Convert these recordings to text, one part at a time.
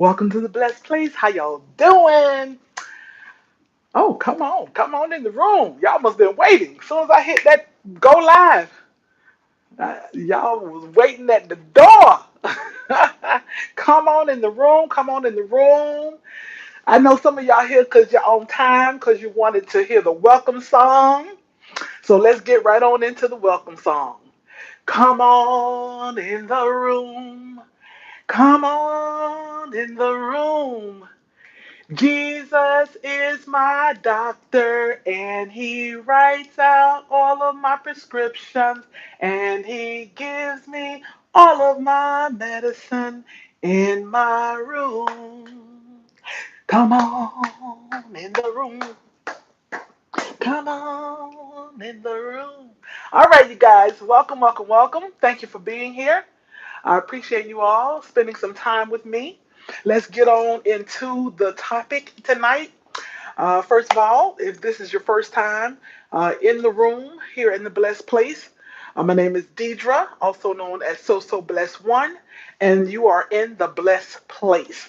Welcome to the blessed place. How y'all doing? Oh, come on in the room. Y'all must have been waiting. As soon as I hit that go live, y'all was waiting at the door. Come on in the room. Come on in the room. I know some of y'all here because you're on time because you wanted to hear the welcome song. So let's get right on into the welcome song. Come on in the room. Come on in the room. Jesus is my doctor and he writes out all of my prescriptions and he gives me all of my medicine in my room. Come on in the room. Come on in the room. All right, you guys, welcome, welcome, welcome. Thank you for being here. I appreciate you all spending some time with me. Let's get on into the topic tonight. First of all, if this is your first time in the room here in the Blessed Place, my name is Deidre, also known as So Blessed One, and you are in the Blessed Place.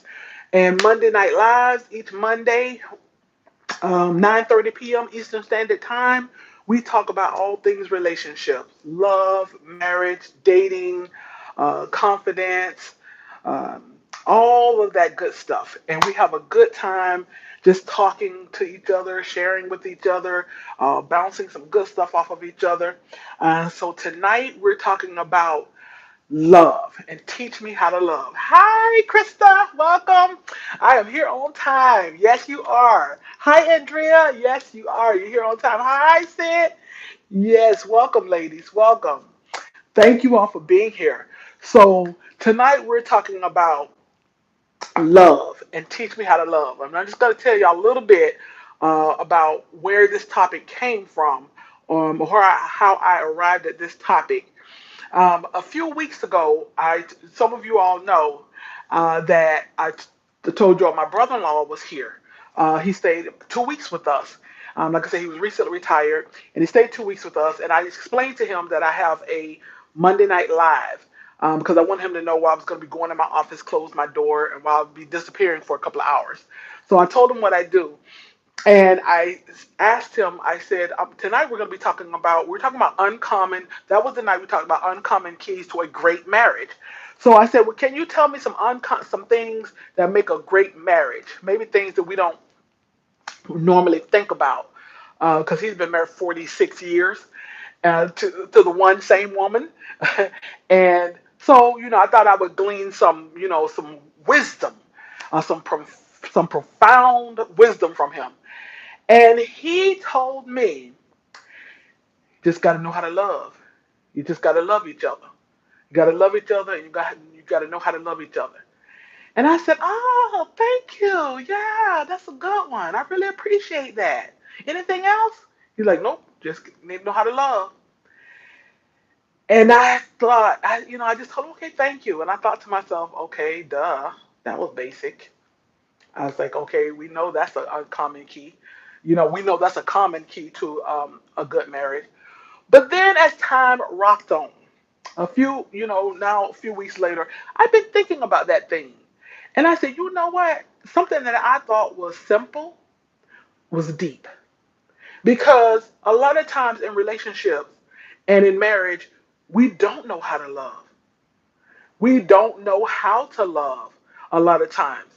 And Monday Night Lives, each Monday, 9:30 p.m. Eastern Standard Time, we talk about all things relationships, love, marriage, dating, confidence, um, all of that good stuff. And we have a good time just talking to each other, sharing with each other, bouncing some good stuff off of each other. So tonight we're talking about love and teach me how to love. Hi, Krista. Welcome. I am here on time. Yes, you are. Hi, Andrea. Yes, you are. You're here on time. Hi, Sid. Yes, welcome, ladies. Welcome. Thank you all for being here. So, tonight we're talking about love and teach me how to love. I'm just going to tell y'all a little bit about where this topic came from or how I arrived at this topic. A few weeks ago, some of you all know that told you all my brother-in-law was here. He stayed 2 weeks with us. Like I said, he was recently retired, and he stayed 2 weeks with us. And I explained to him that I have a Monday Night Live because I want him to know where I was going to be going in my office, close my door, and while I'd be disappearing for a couple of hours. So I told him what I do. And I asked him, I said, tonight we're talking about uncommon, that was the night we talked about uncommon keys to a great marriage. So I said, well, can you tell me some things that make a great marriage? Maybe things that we don't normally think about. Because he's been married 46 years to the one same woman. And so, I thought I would glean some wisdom, some profound wisdom from him. And he told me, just got to know how to love. You just got to love each other. You got to love each other, and you got to know how to love each other. And I said, "Oh, thank you. Yeah, that's a good one. I really appreciate that. Anything else?" He's like, "Nope. Just need to know how to love." And I thought, I just told him, "Okay, thank you." And I thought to myself, "Okay, duh, that was basic." I was like, "Okay, we know that's a common key. We know that's a common key to a good marriage." But then as time rocked on, now a few weeks later, I've been thinking about that thing. And I said, you know what? Something that I thought was simple was deep. Because a lot of times in relationships and in marriage, we don't know how to love. We don't know how to love a lot of times.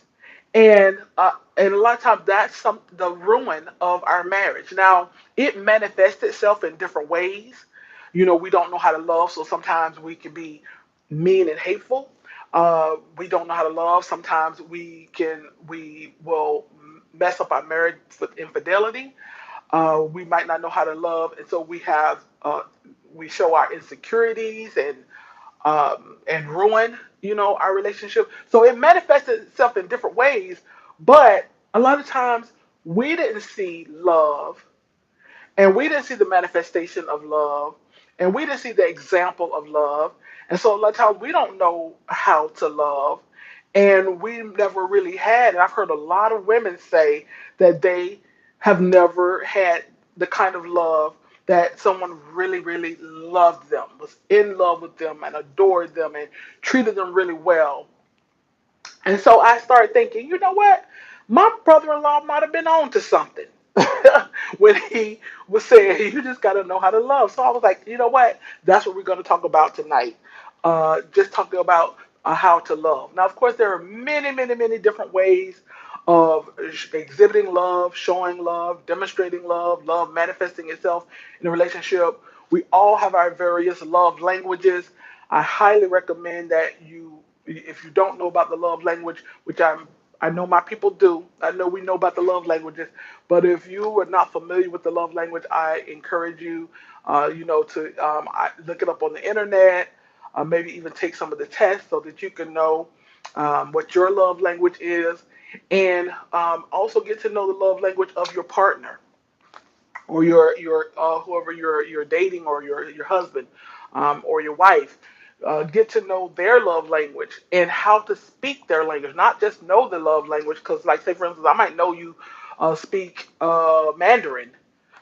And a lot of times that's the ruin of our marriage. Now, it manifests itself in different ways. We don't know how to love, so sometimes we can be mean and hateful. We don't know how to love. Sometimes we will mess up our marriage with infidelity. We might not know how to love, and so we show our insecurities and ruin, our relationship. So it manifests itself in different ways, but a lot of times we didn't see love, and we didn't see the manifestation of love, and we didn't see the example of love, and so a lot of times we don't know how to love, and we never really had. And I've heard a lot of women say that they have never had the kind of love that someone really, really loved them, was in love with them, and adored them, and treated them really well. And so I started thinking, you know what? My brother-in-law might have been on to something when he was saying you just got to know how to love. So I was like, you know what? That's what we're going to talk about tonight. Just talking about how to love. Now, of course, there are many, many, many different ways of exhibiting love, showing love, demonstrating love, love manifesting itself in a relationship. We all have our various love languages. I highly recommend that you, if you don't know about the love language, which I know my people do. I know we know about the love languages, but if you are not familiar with the love language, I encourage you, to look it up on the internet, maybe even take some of the tests so that you can know what your love language is, and also get to know the love language of your partner or your whoever you're dating, or your husband, or your wife. Get to know their love language and how to speak their language, not just know the love language. Because, like, say for instance, I might know you speak Mandarin,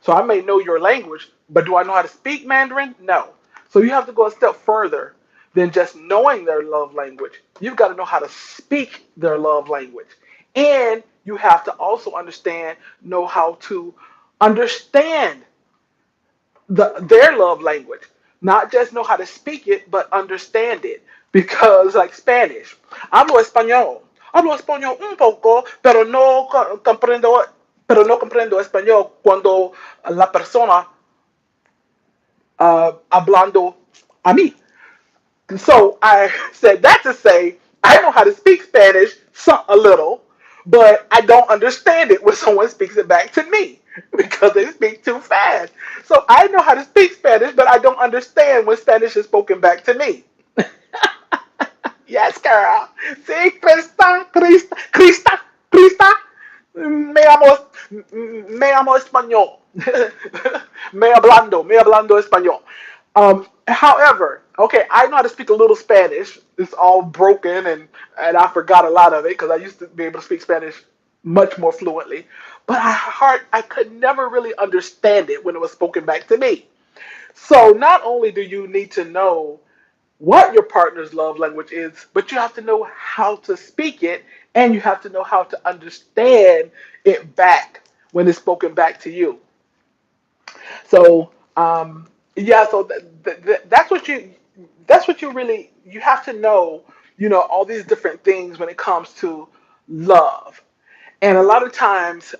so I may know your language, but do I know how to speak Mandarin? No. So you have to go a step further than just knowing their love language. You've got to know how to speak their love language, and you have to also know how to understand their love language. Not just know how to speak it, but understand it. Because, like Spanish, hablo español. Hablo español un poco, pero no comprendo español cuando la persona hablando a mí. So I said that to say I know how to speak Spanish a little, but I don't understand it when someone speaks it back to me because they speak too fast. So I know how to speak Spanish, but I don't understand when Spanish is spoken back to me. Yes, girl. Sí, Krista, Krista, Krista, Krista. Me amo español. Me hablando español. However, okay, I know how to speak a little Spanish. It's all broken, and I forgot a lot of it because I used to be able to speak Spanish much more fluently. But I could never really understand it when it was spoken back to me. So not only do you need to know what your partner's love language is, but you have to know how to speak it, and you have to know how to understand it back when it's spoken back to you. So yeah, so that's what you really you have to know. All these different things when it comes to love, and a lot of times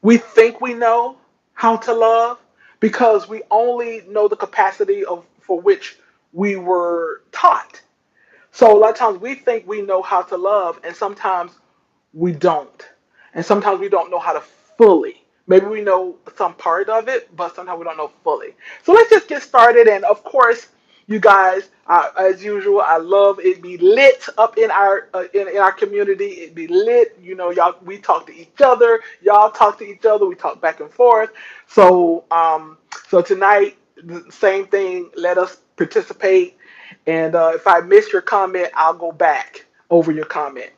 we think we know how to love because we only know the capacity of for which we were taught. So a lot of times we think we know how to love, and sometimes we don't. And sometimes we don't know how to fully. Maybe we know some part of it, but sometimes we don't know fully. So let's just get started. And of course, you guys, as usual, I love it be lit up in our in our community. It be lit. Y'all. We talk to each other. Y'all talk to each other. We talk back and forth. So tonight, the same thing. Let us participate. And if I miss your comment, I'll go back over your comment.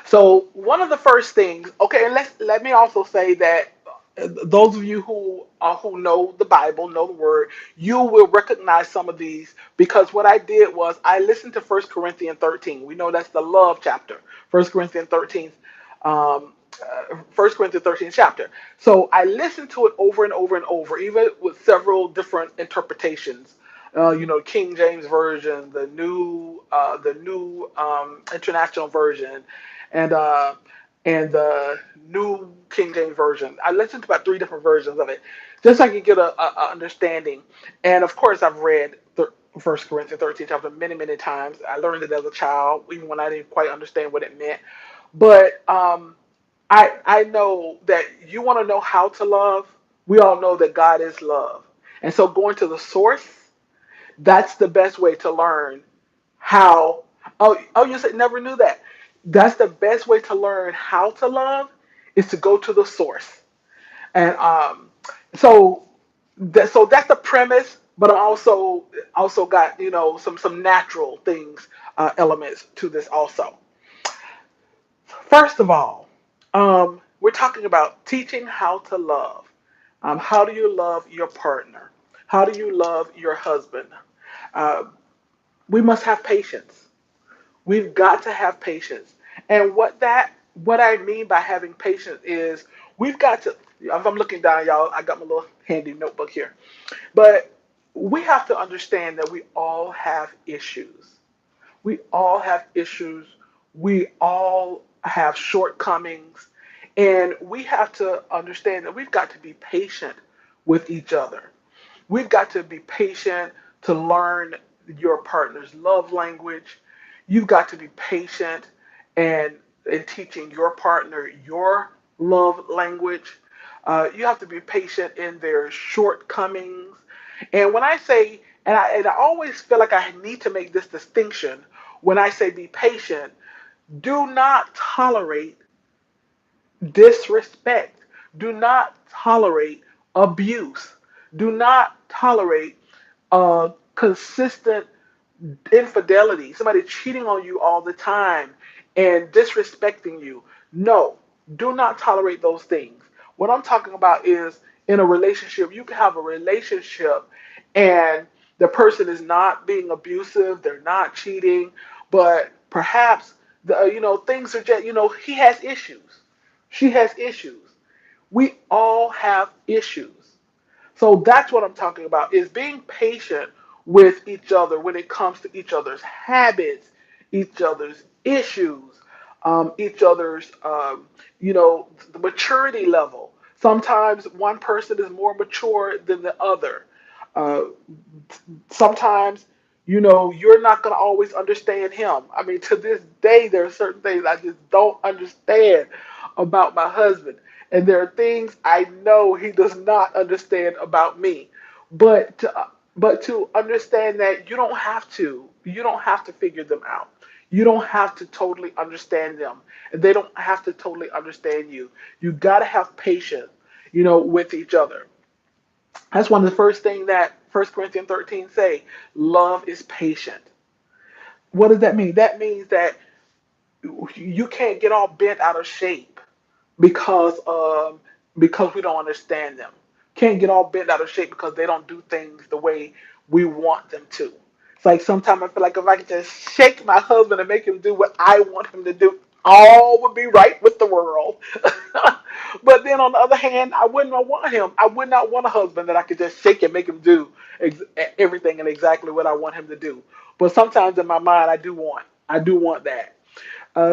So one of the first things, okay, and let me also say that those of you who know the Bible, know the Word, you will recognize some of these because what I did was I listened to First Corinthians 13. We know that's the love chapter. First Corinthians 13, 1 Corinthians 13 chapter. So I listened to it over and over and over, even with several different interpretations. King James version, the new international version, and the new King James version. I listened to about three different versions of it, just so I could get a understanding. And of course, I've read First Corinthians 13 chapter many, many times. I learned it as a child, even when I didn't quite understand what it meant. But I know that you want to know how to love. We all know that God is love, and so going to the source, that's the best way to learn how. Oh, you said never knew that. That's the best way to learn how to love is to go to the source. And so so that's the premise, but I also got some natural things, elements to this also. First of all, we're talking about teaching how to love. How do you love your partner? How do you love your husband? Uh, we must have patience. We've got to have patience. And what I mean by having patience is we've got to, if I'm looking down, y'all, I got my little handy notebook here. But we have to understand that we all have issues. We all have issues. We all have shortcomings. And we have to understand that we've got to be patient with each other. We've got to be patient to learn your partner's love language. You've got to be patient and in teaching your partner your love language. You have to be patient in their shortcomings. And when I say, and I always feel like I need to make this distinction when I say be patient, do not tolerate disrespect. Do not tolerate abuse. Do not tolerate consistent infidelity, somebody cheating on you all the time and disrespecting you. No, do not tolerate those things. What I'm talking about is in a relationship, you can have a relationship and the person is not being abusive, they're not cheating, but perhaps things are just he has issues. She has issues. We all have issues. So that's what I'm talking about is being patient with each other when it comes to each other's habits, each other's issues, each other's, the maturity level. Sometimes one person is more mature than the other. Uh, Sometimes, you're not going to always understand him. I mean, to this day, there are certain things I just don't understand about my husband. And there are things I know he does not understand about me. But to understand that you don't have to figure them out. You don't have to totally understand them. And they don't have to totally understand you. You got to have patience, with each other. That's one of the first things that 1 Corinthians 13 say. Love is patient. What does that mean? That means that you can't get all bent out of shape because we don't understand them. Can't get all bent out of shape because they don't do things the way we want them to. It's like sometimes I feel like if I could just shake my husband and make him do what I want him to do, all would be right with the world. But then on the other hand, I would not want a husband that I could just shake and make him do ex- everything and exactly what I want him to do. But sometimes in my mind, I do want that.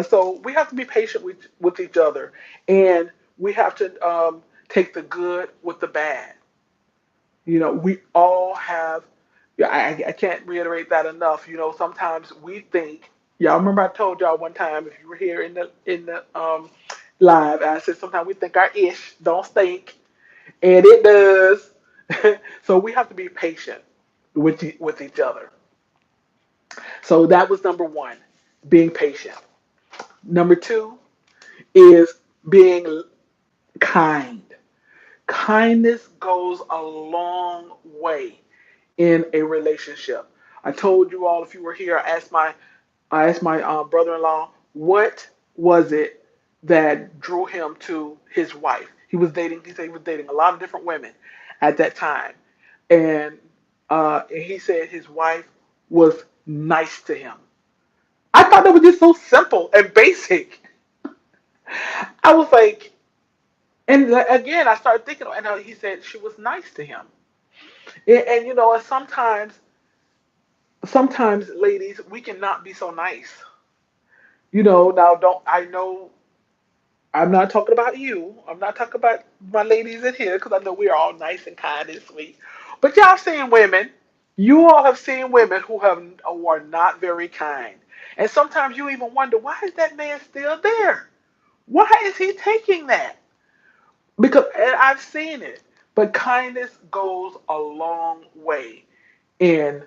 So we have to be patient with each other, and we have to take the good with the bad. We all have. Yeah, I can't reiterate that enough. Sometimes we think. Y'all remember I told y'all one time if you were here in the live, I said sometimes we think our ish don't stink, and it does. So we have to be patient with each other. So that was number one, being patient. Number two is being kind. Kindness goes a long way in a relationship. I told you all if you were here, I asked my brother-in-law what was it that drew him to his wife. He said he was dating a lot of different women at that time, and and he said his wife was nice to him. I thought that was just so simple and basic. I was like, and again, I started thinking, and he said she was nice to him. And sometimes, ladies, we cannot be so nice. Now don't I know I'm not talking about you. I'm not talking about my ladies in here because I know we're all nice and kind and sweet. But y'all seen women, you all have seen women who are not very kind, and sometimes you even wonder why is that man still there? Why is he taking that? Because and I've seen it. But kindness goes a long way in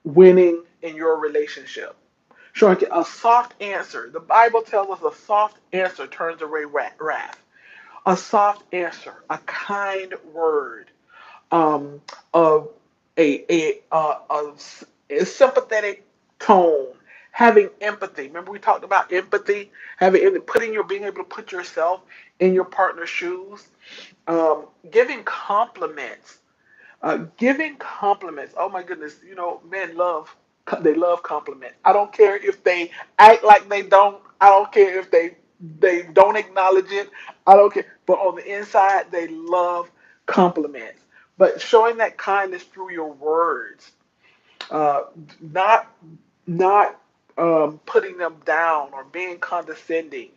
winning in your relationship. Showing a soft answer. The Bible tells us a soft answer turns away wrath. A soft answer, a kind word, um, a, a sympathetic tone, having empathy. Remember we talked about empathy, being able to put yourself in your partner's shoes, giving compliments. Giving compliments. Oh my goodness, men love. They love compliments. I don't care if they act like they don't. I don't care if they don't acknowledge it. I don't care. But on the inside, they love compliments. But showing that kindness through your words, uh, not not putting them down or being condescending,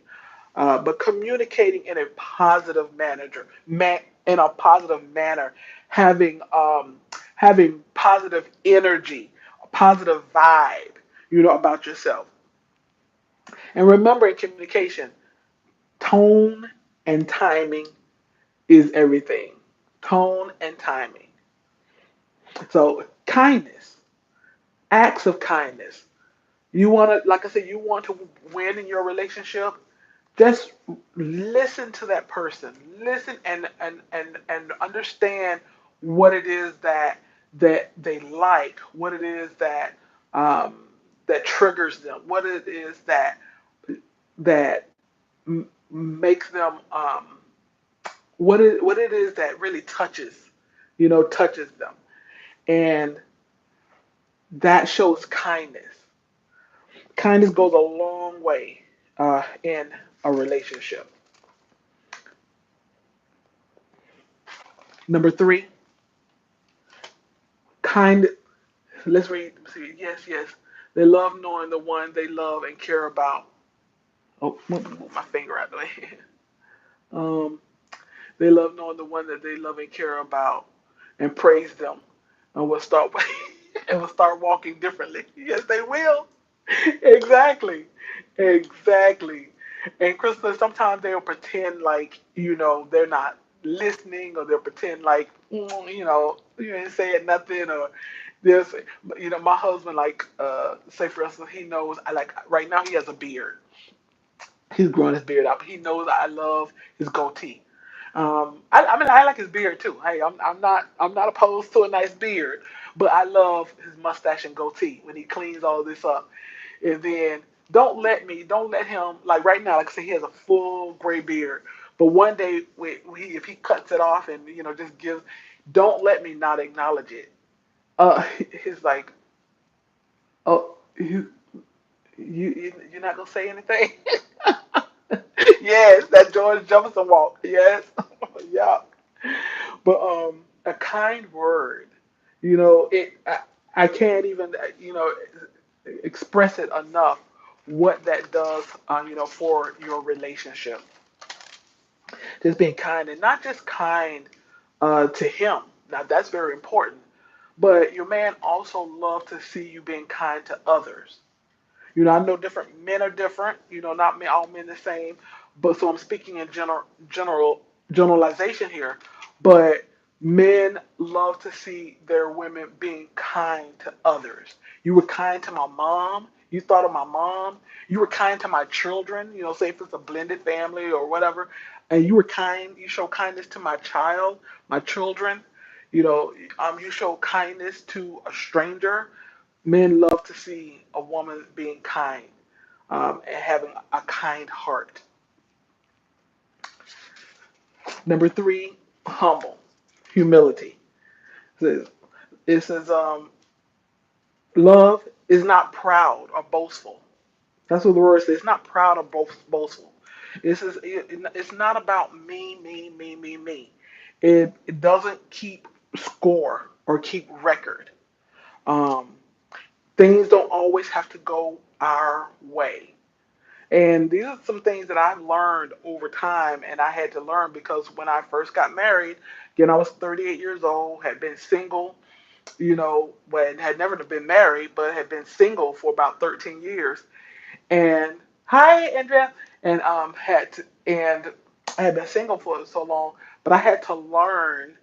but communicating in a positive in a positive manner, having having positive energy, a positive vibe, about yourself. And remember, in communication, tone and timing is everything. Tone and timing. So kindness, acts of kindness. You want to, like I said, you want to win in your relationship. Just listen to that person. Listen and understand what it is that they like, what it is um, that triggers them, what it is that makes them what it is that really touches them, and that shows kindness. Kindness goes a long way in a relationship. Number three, kind. Let's read. See, yes, yes. They love knowing the one they love and care about. Oh, move my finger out the way. um, they love knowing the one that they love and care about, and praise them, and will start and will start walking differently. Yes, they will. Exactly, exactly. And Krista, sometimes they'll pretend like they're not listening, or they'll pretend like you ain't saying nothing, or this. My husband, like, say for instance, he knows I like right now he has a beard. He's growing his beard out, but he knows I love his goatee. I mean, I like his beard too. Hey, I'm not opposed to a nice beard, but I love his mustache and goatee when he cleans all this up. And then don't let him, like right now, like I said, he has a full gray beard. But one day, if he cuts it off and just gives, don't let me not acknowledge it. He's like, oh, you're not gonna say anything. Yes, that George Jefferson walk. Yes, yeah. But a kind word, it. I can't even express it enough what that does, for your relationship. Just being kind, and not just kind to him. Now that's very important. But your man also loves to see you being kind to others. I know different men are different. Not all men the same. But so I'm speaking in generalization here. But men love to see their women being kind to others. You were kind to my mom. You thought of my mom. You were kind to my children. Say if it's a blended family or whatever, and you were kind. You show kindness to my child, my children. You show kindness to a stranger. Men love to see a woman being kind, and having a kind heart. Number three, humble, humility. It says, love is not proud or boastful. That's what the word says. It's not proud or boastful. It's not about me, me, me, me, me. It doesn't keep score or keep record. Um, Things don't always have to go our way. And these are some things that I've learned over time, and I had to learn because when I first got married, again, I was 38 years old, had been single, when had never been married, but had been single for about 13 years. And hi, Andrea, and and I had been single for so long, but I had to learn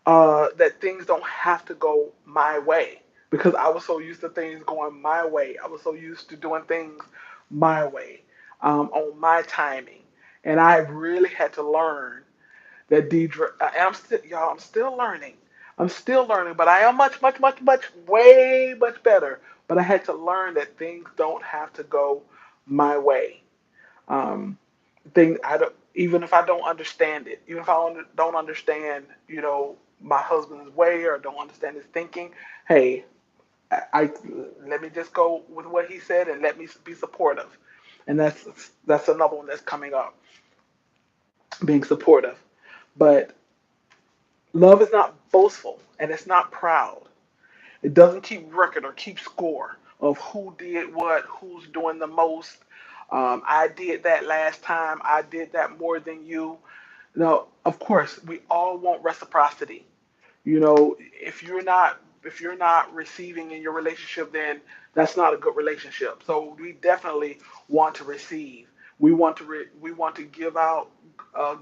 that things don't have to go my way because I was so used to things going my way. I was so used to doing things my way, on my timing, and I really had to learn that Deidre. And I'm still, y'all. I'm still learning. I'm still learning, but I am much, much, much, much, way much better. But I had to learn that things don't have to go my way. Um, thing I don't, even if I don't understand it, even if I don't understand, my husband's way or don't understand his thinking. Hey, I let me just go with what he said and let me be supportive. And that's another one that's coming up, being supportive. But love is not boastful and it's not proud. It doesn't keep record or keep score of who did what, who's doing the most. I did that last time. I did that more than you. Now, of course, we all want reciprocity. If you're not receiving in your relationship, then that's not a good relationship. So we definitely want to receive. We want to give out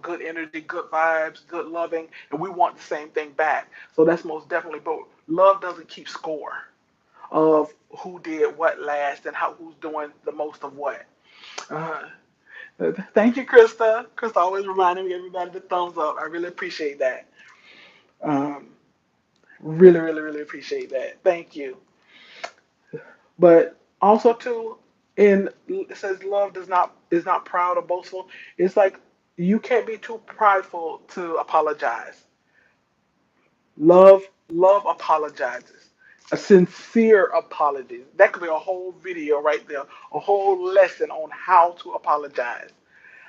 good energy, good vibes, good loving, and we want the same thing back. So that's most definitely. But love doesn't keep score of who did what last and who's doing the most of what. Uh, Thank you, Krista. Krista always reminding me everybody the thumbs up. I really appreciate that. Um, Really, really, really appreciate that. Thank you. But also too, in it says love does not is not proud or boastful. It's like you can't be too prideful to apologize. Love apologizes. A sincere apology. That could be a whole video right there, a whole lesson on how to apologize.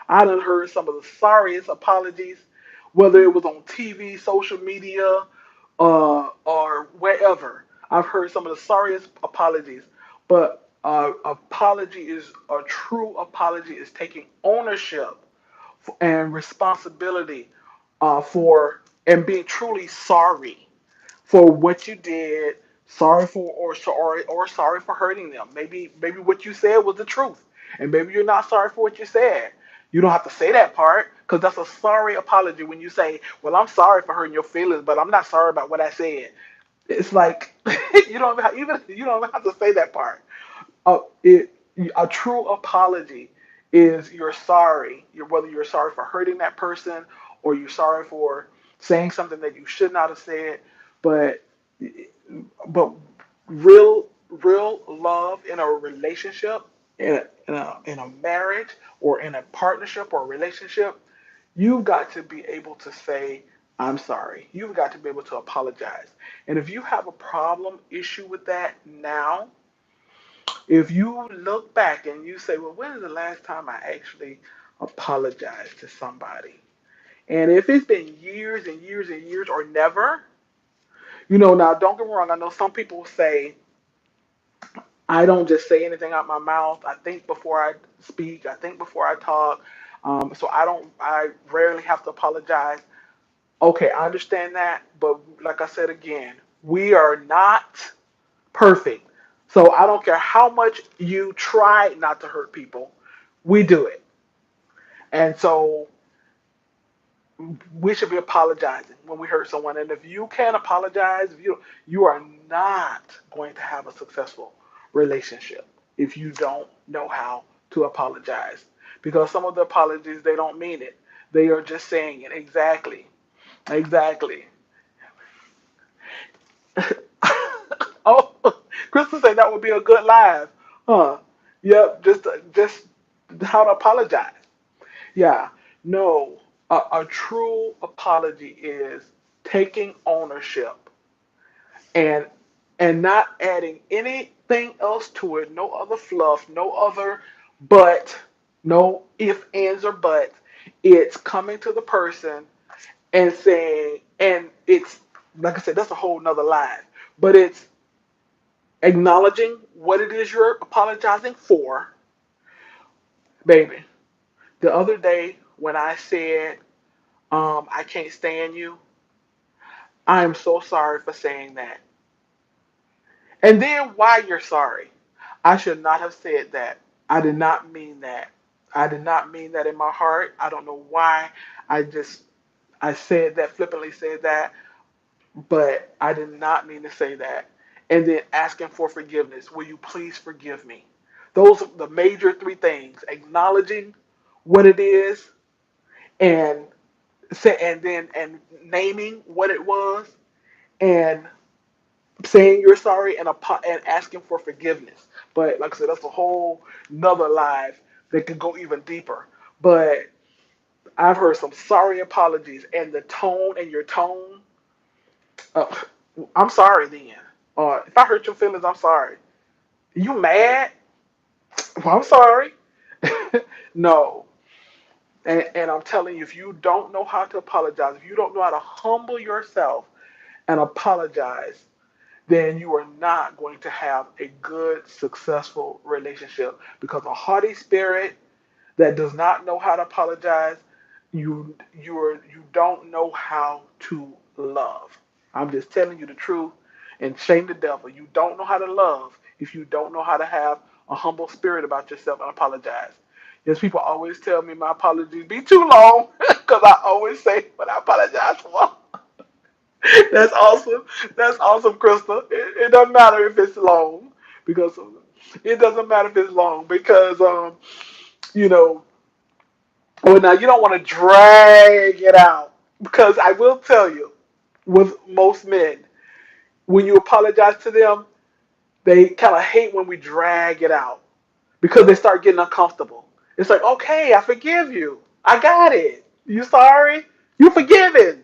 I done heard some of the sorriest apologies, whether it was on TV, social media, or wherever. I've heard some of the sorriest apologies, but apology is a true apology is taking ownership and responsibility for and being truly sorry for what you did, sorry for or sorry for hurting them. Maybe what you said was the truth, and maybe you're not sorry for what you said. You don't have to say that part because that's a sorry apology when you say, "Well, I'm sorry for hurting your feelings, but I'm not sorry about what I said." It's like you don't even have to say that part. It a true apology is you're sorry. Whether you're sorry for hurting that person or you're sorry for saying something that you should not have said, but but real love in a relationship, in a marriage or in a partnership or a relationship, you've got to be able to say, I'm sorry. You've got to be able to apologize. And if you have a problem, issue with that now, if you look back and you say, well, when is the last time I actually apologized to somebody? And if it's been years and years and years or never, now don't get me wrong. I know some people say, I don't just say anything out my mouth. I think before I speak. I think before I talk. So I rarely have to apologize. Okay, I understand that. But like I said again, we are not perfect. So I don't care how much you try not to hurt people, we do it. And so we should be apologizing when we hurt someone. And if you can't apologize, if you are not going to have a successful relationship if you don't know how to apologize. Because some of the apologies they don't mean it. They are just saying it. Exactly. Exactly. Oh, Crystal said that would be a good live. Huh. Yep, just how to apologize. Yeah, no, a true apology is taking ownership and not adding anything else to it. No other fluff, no other but, no if, ands, or buts. It's coming to the person and saying, and it's like I said, that's a whole nother line. But it's acknowledging what it is you're apologizing for, baby. The other day when I said I can't stand you. I am so sorry for saying that. And then why you're sorry. I should not have said that. I did not mean that. I did not mean that in my heart. I don't know why. I said that, flippantly said that, but I did not mean to say that. And then asking for forgiveness. Will you please forgive me? Those are the major three things. Acknowledging what it is and and naming what it was and saying you're sorry and asking for forgiveness. But like I said, that's a whole nother live that could go even deeper. But I've heard some sorry apologies and the tone and your tone. Uh, I'm sorry then. If I hurt your feelings, I'm sorry. You mad? Well, I'm sorry. No. And I'm telling you, if you don't know how to apologize, if you don't know how to humble yourself and apologize, then you are not going to have a good, successful relationship. Because a haughty spirit that does not know how to apologize, you don't know how to love. I'm just telling you the truth, and shame the devil. You don't know how to love if you don't know how to have a humble spirit about yourself and apologize. Yes, people always tell me my apologies be too long because I always say what I apologize for. That's awesome. That's awesome, Crystal. It doesn't matter if it's long because it doesn't matter if it's long because you know. Well, now you don't want to drag it out because I will tell you, with most men, when you apologize to them, they kind of hate when we drag it out because they start getting uncomfortable. It's like, okay, I forgive you. I got it. You sorry? You forgiven.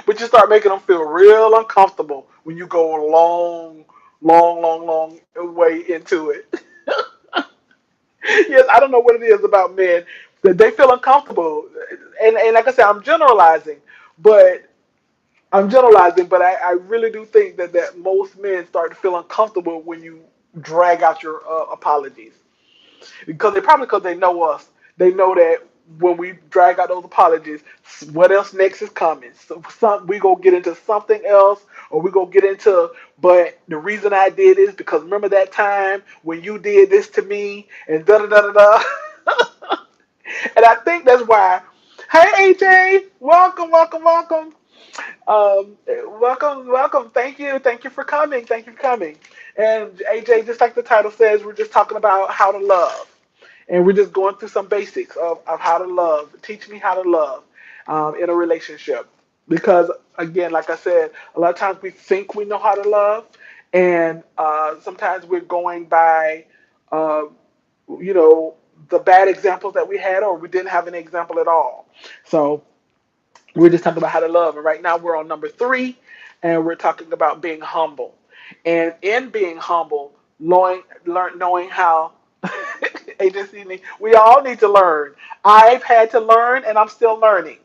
But you start making them feel real uncomfortable when you go a long way into it. Yes, I don't know what it is about men that they feel uncomfortable, and like I said, but but I really do think that most men start to feel uncomfortable when you drag out your apologies because they know us. They know that when we drag out those apologies, what else next is coming. So we go get into something else, or we go get into. But the reason I did is because remember that time when you did this to me, and da da da da da. And I think that's why. Hey AJ, welcome. Welcome. Thank you for coming. Thank you for coming. And AJ, just like the title says, we're just talking about how to love. And we're just going through some basics of how to love. Teach me how to love in a relationship. Because, again, like I said, a lot of times we think we know how to love, and sometimes we're going by, uh, you know, the bad examples that we had, or we didn't have any example at all. So, we're just talking about how to love. And right now we're on number three, and we're talking about being humble. And in being humble, knowing how agency, we all need to learn. I've had to learn, and I'm still learning.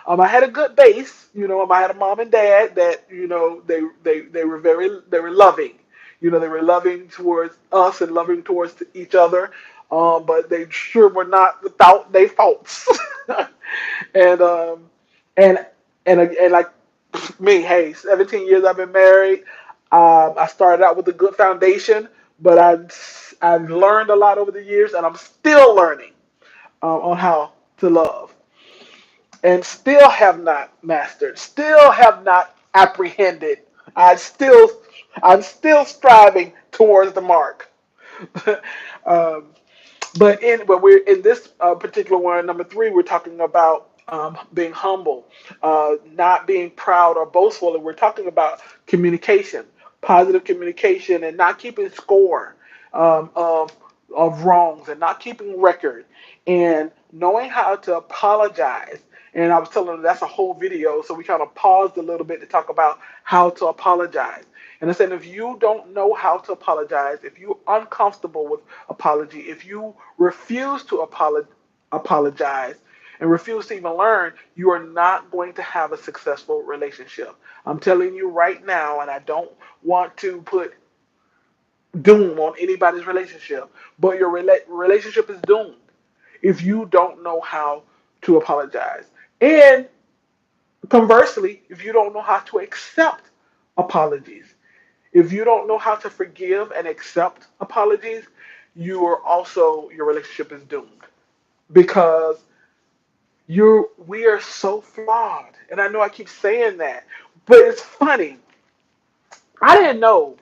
I had a good base, I had a mom and dad that, they were they were loving. They were loving towards us and loving towards each other. But they sure were not without their faults. and and and like me, hey, 17 years I've been married. I started out with a good foundation, but I've learned a lot over the years, and I'm still learning on how to love, and still have not mastered, still have not apprehended. I still, I'm still striving towards the mark. um, but we're in this particular one, number three. We're talking about being humble, not being proud or boastful, and we're talking about communication, positive communication, and not keeping score um, of of wrongs and not keeping record, and knowing how to apologize. And I was telling them that's a whole video, so we kind of paused a little bit to talk about how to apologize. And I said, if you don't know how to apologize, if you're uncomfortable with apology, if you refuse to apologize and refuse to even learn, you are not going to have a successful relationship. I'm telling you right now, and I don't want to put doom on anybody's relationship, but your relationship is doomed if you don't know how to apologize. And conversely, if you don't know how to accept apologies, if you don't know how to forgive and accept apologies, your relationship is doomed because we are so flawed. And I know I keep saying that, but it's funny. I didn't know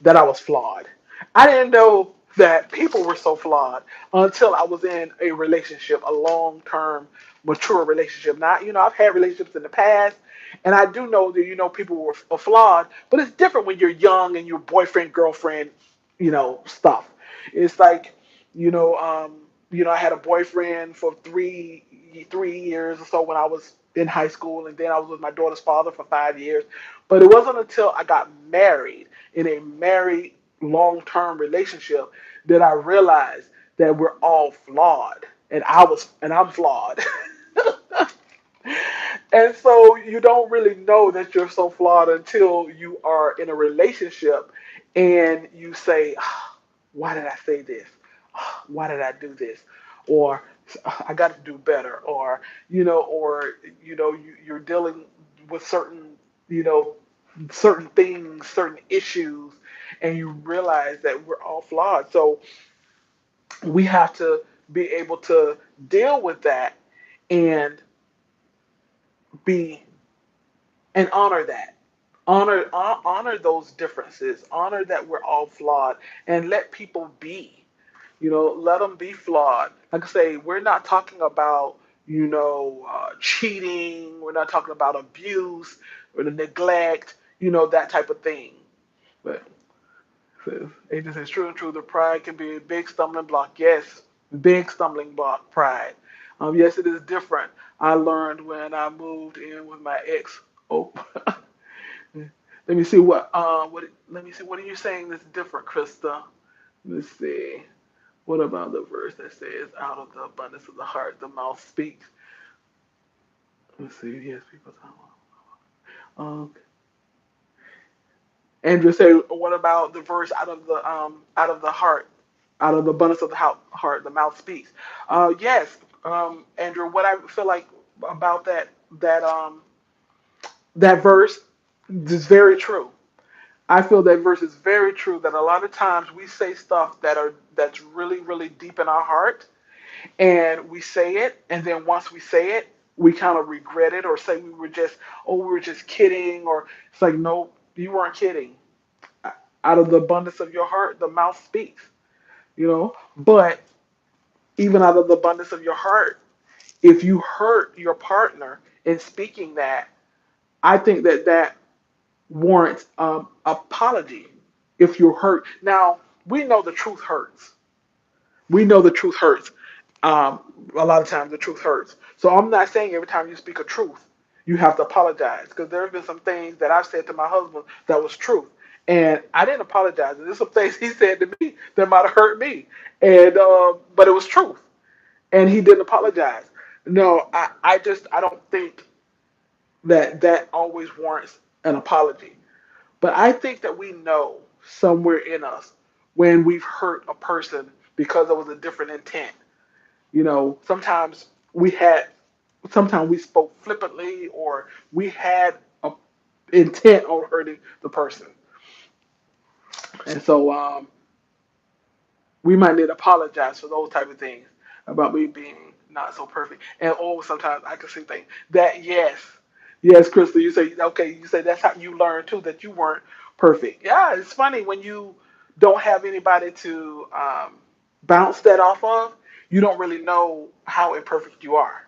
that I was flawed. I didn't know that people were so flawed until I was in a relationship, a long-term, mature relationship. Now, I've had relationships in the past, and I do know that, people are flawed, but it's different when you're young and you're boyfriend, girlfriend, stuff. It's like, I had a boyfriend for 3 3 years or so when I was in high school, and then I was with my daughter's father for 5 years. But it wasn't until I got married in a married long-term relationship that I realized that we're all flawed, and I'm flawed. And so you don't really know that you're so flawed until you are in a relationship and you say, "Ah, why did I say this? Ah, why did I do this? Or I got to do better." You're dealing with you know, certain things, certain issues, and you realize that we're all flawed. So we have to be able to deal with that and be and honor that. Honor those differences. Honor that we're all flawed, and let people be. Let them be flawed. Like I say, we're not talking about cheating. We're not talking about abuse or the neglect. That type of thing. But it is true and true. The pride can be a big stumbling block. Yes, big stumbling block. Pride. Yes, it is different. I learned when I moved in with my ex. Oh, let me see let me see what are you saying that's different, Krista? Let's see. What about the verse that says, "Out of the abundance of the heart, the mouth speaks"? Let's see. Yes, people talk. Um, Andrew said, "What about the verse out of the heart, out of the abundance of the heart, the mouth speaks"? Yes, Andrew. What I feel like about that verse is very true. I feel that verse is very true. That a lot of times we say stuff that's really really deep in our heart, and we say it, and then once we say it, we kind of regret it or say we were just kidding, or it's like, no, you weren't kidding. Out of the abundance of your heart, the mouth speaks. But even out of the abundance of your heart, if you hurt your partner in speaking that, I think that warrants apology. If you're hurt, now we know the truth hurts. We know the truth hurts. Um, a lot of times the truth hurts. So I'm not saying every time you speak a truth, you have to apologize, because there have been some things that I've said to my husband that was truth, and I didn't apologize. And there's some things he said to me that might have hurt me, and but it was truth, and he didn't apologize. No, I don't think that always warrants an apology. But I think that we know somewhere in us when we've hurt a person because it was a different intent. Sometimes sometimes we spoke flippantly, or we had a intent on hurting the person. And so we might need to apologize for those type of things about me being not so perfect. And sometimes I can see things that, yes, Crystal, you say, okay, you say that's how you learn too, that you weren't perfect. Yeah, it's funny when you don't have anybody to bounce that off of, you don't really know how imperfect you are.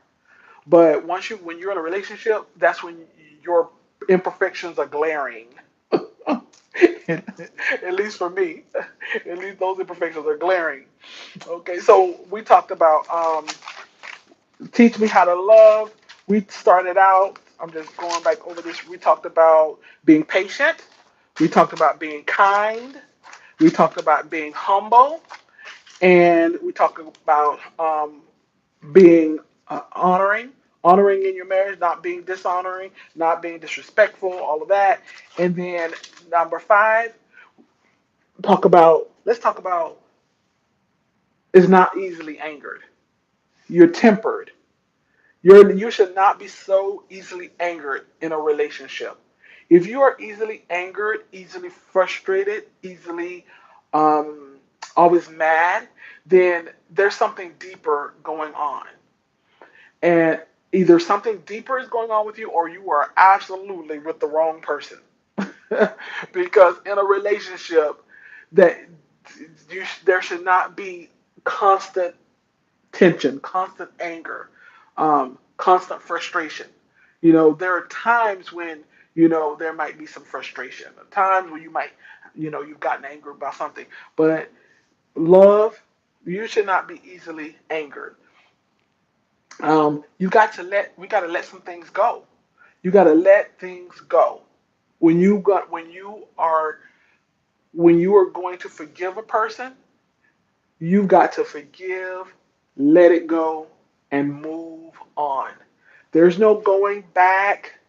But when you're in a relationship, that's when your imperfections are glaring. At least for me, at least those imperfections are glaring. Okay, so we talked about teach me how to love. We started out. I'm just going back over this. We talked about being patient. We talked about being kind. We talked about being humble, and we talked about being honoring in your marriage, not being dishonoring, not being disrespectful, all of that. And then number five, let's talk about is not easily angered. You're tempered. You should not be so easily angered in a relationship. If you are easily angered, easily frustrated, easily um, always mad, then there's something deeper going on. And either something deeper is going on with you, or you are absolutely with the wrong person. Because in a relationship, that there should not be constant tension, constant anger, constant frustration. There are times when there might be some frustration, times when you might you've gotten angry about something, but love, you should not be easily angered. You got to let we got to let some things go. You got to let things go. When you got when you are going to forgive a person, you've got to forgive, let it go, and move on. There's no going back.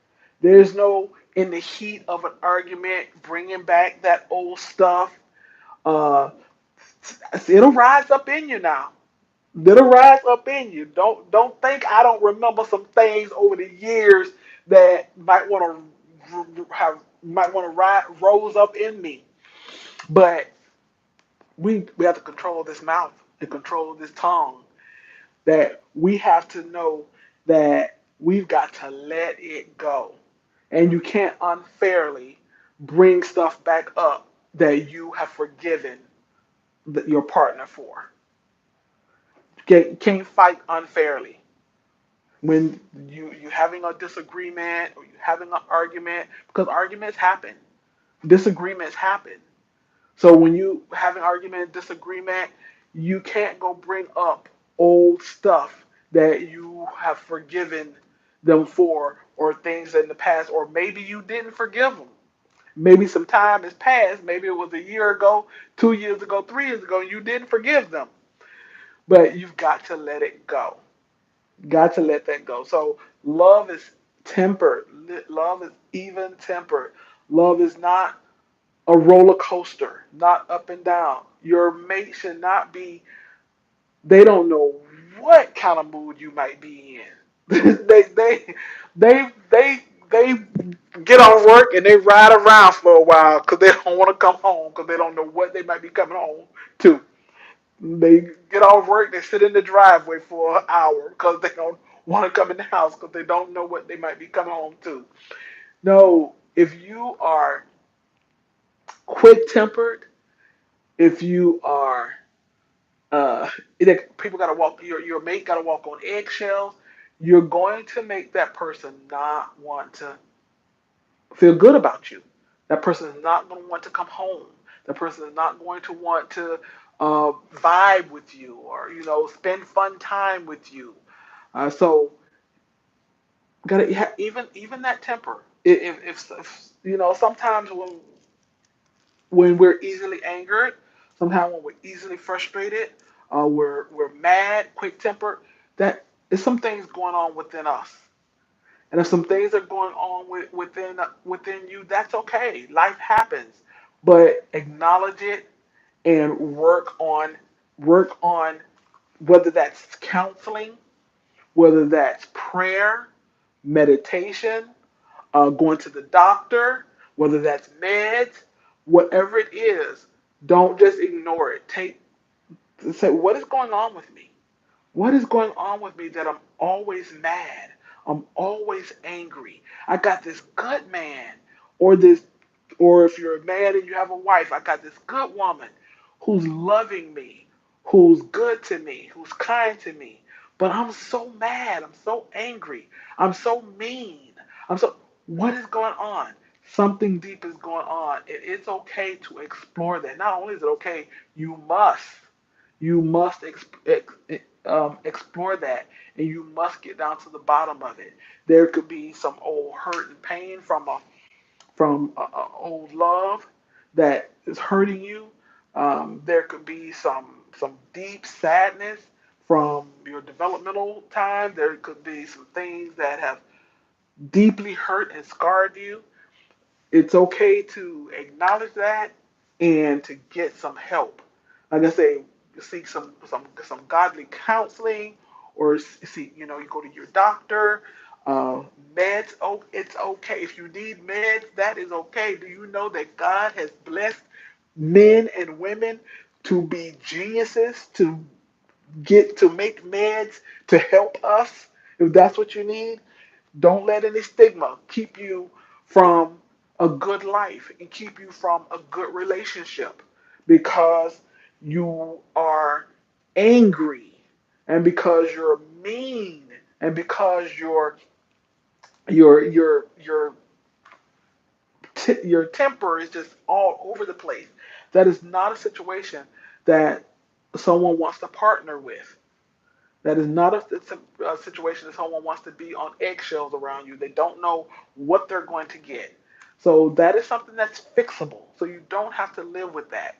There's no in the heat of an argument bringing back that old stuff. Uh, it'll rise up in you now. It'll rise up in you. Don't think I don't remember some things over the years that might want to rose up in me. But we have to control this mouth and control this tongue. That we have to know that we've got to let it go, and you can't unfairly bring stuff back up that you have forgiven your partner for. Can't fight unfairly when you having a disagreement or you having an argument because arguments happen, disagreements happen. So when you have an argument, disagreement, you can't go bring up old stuff that you have forgiven them for or things in the past, or maybe you didn't forgive them. Maybe some time has passed. Maybe it was a year ago, 2 years ago, 3 years ago, and you didn't forgive them. But you've got to let it go. Got to let that go. So love is tempered. Love is even tempered. Love is not a roller coaster, not up and down. Your mate should not be, they don't know what kind of mood you might be in. They get on work and they ride around for a while because they don't want to come home because they don't know what they might be coming home to. They get off work, they sit in the driveway for an hour because they don't want to come in the house because they don't know what they might be coming home to. No, if you are quick tempered, if you are people gotta walk your mate gotta walk on eggshells, you're going to make that person not want to feel good about you. That person is not going to want to come home. That person is not going to want to vibe with you or spend fun time with you. So gotta even that temper. If sometimes when we're easily angered, sometimes when we're easily frustrated, we're mad, quick tempered. That is some things going on within us. And if some things are going on within you, that's okay. Life happens, but acknowledge it and work on whether that's counseling, whether that's prayer, meditation, going to the doctor, whether that's meds, whatever it is. Don't just ignore it. Say, what is going on with me? What is going on with me that I'm always mad? I'm always angry. I got this good man, or or if you're a man and you have a wife, I got this good woman who's loving me, who's good to me, who's kind to me. But I'm so mad. I'm so angry. I'm so mean. What is going on? Something deep is going on. It's okay to explore that. Not only is it okay, you must. You must explore that, and you must get down to the bottom of it. There could be some old hurt and pain from a old love that is hurting you. There could be some deep sadness from your developmental time. There could be some things that have deeply hurt and scarred you. It's okay to acknowledge that and to get some help. Like I say, seek some godly counseling, or see you go to your doctor. Meds, oh, it's okay if you need meds. That is okay. Do you know that God has blessed men and women to be geniuses to make meds to help us? If that's what you need, don't let any stigma keep you from a good life and keep you from a good relationship because you are angry and because you're mean and because your your temper is just all over the place. That is not a situation that someone wants to partner with. That is not a situation that someone wants to be on eggshells around you. They don't know what they're going to get. So that is something that's fixable. So you don't have to live with that.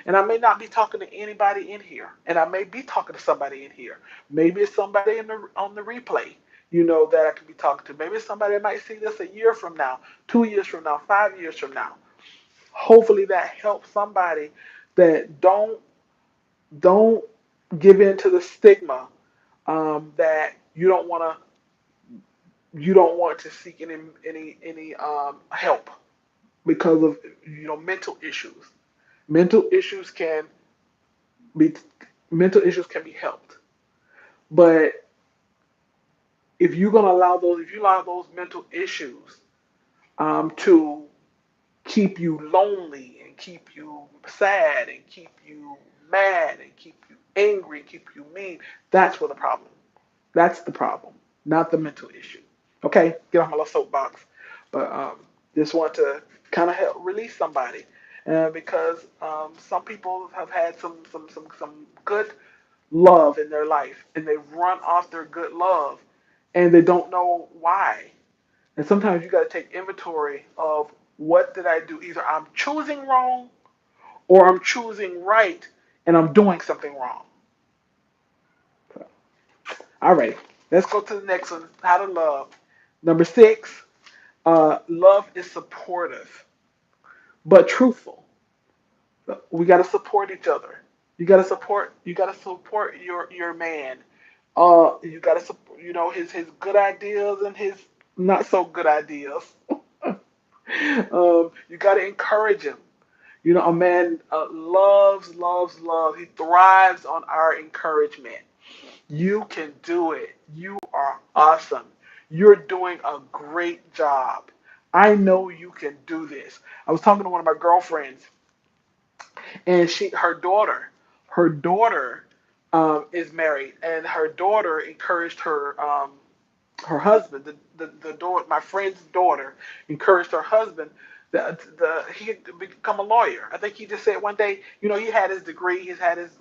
And I may not be talking to anybody in here, and I may be talking to somebody in here. Maybe it's somebody on the replay, that I could be talking to. Maybe it's somebody that might see this a year from now, 2 years from now, 5 years from now. Hopefully that helps somebody that don't give in to the stigma, that you don't want to seek any help because of mental issues. Mental issues can be mental issues can be helped, but if you allow those mental issues to keep you lonely and keep you sad and keep you mad and keep you angry, keep you mean, that's where the problem. That's the problem, not the mental issue. Okay, get off my little soapbox, but just want to kind of help release somebody, because some people have had some good love in their life, and they've run off their good love, and they don't know why. And sometimes you got to take inventory of what did I do? Either I'm choosing wrong or I'm choosing right, and I'm doing something wrong. So, all right, let's go to the next one. How to love. Number 6, love is supportive but truthful. We got to support each other. You got to support your man. You got to support, his good ideas and his not so good ideas. You got to encourage him. A man loves. He thrives on our encouragement. You can do it. You are awesome. You're doing a great job. I know you can do this. I was talking to one of my girlfriends, and her daughter, is married, and her daughter encouraged her husband, the daughter, my friend's daughter, encouraged her husband that he could become a lawyer. I think he just said one day, he had his degree, he's had his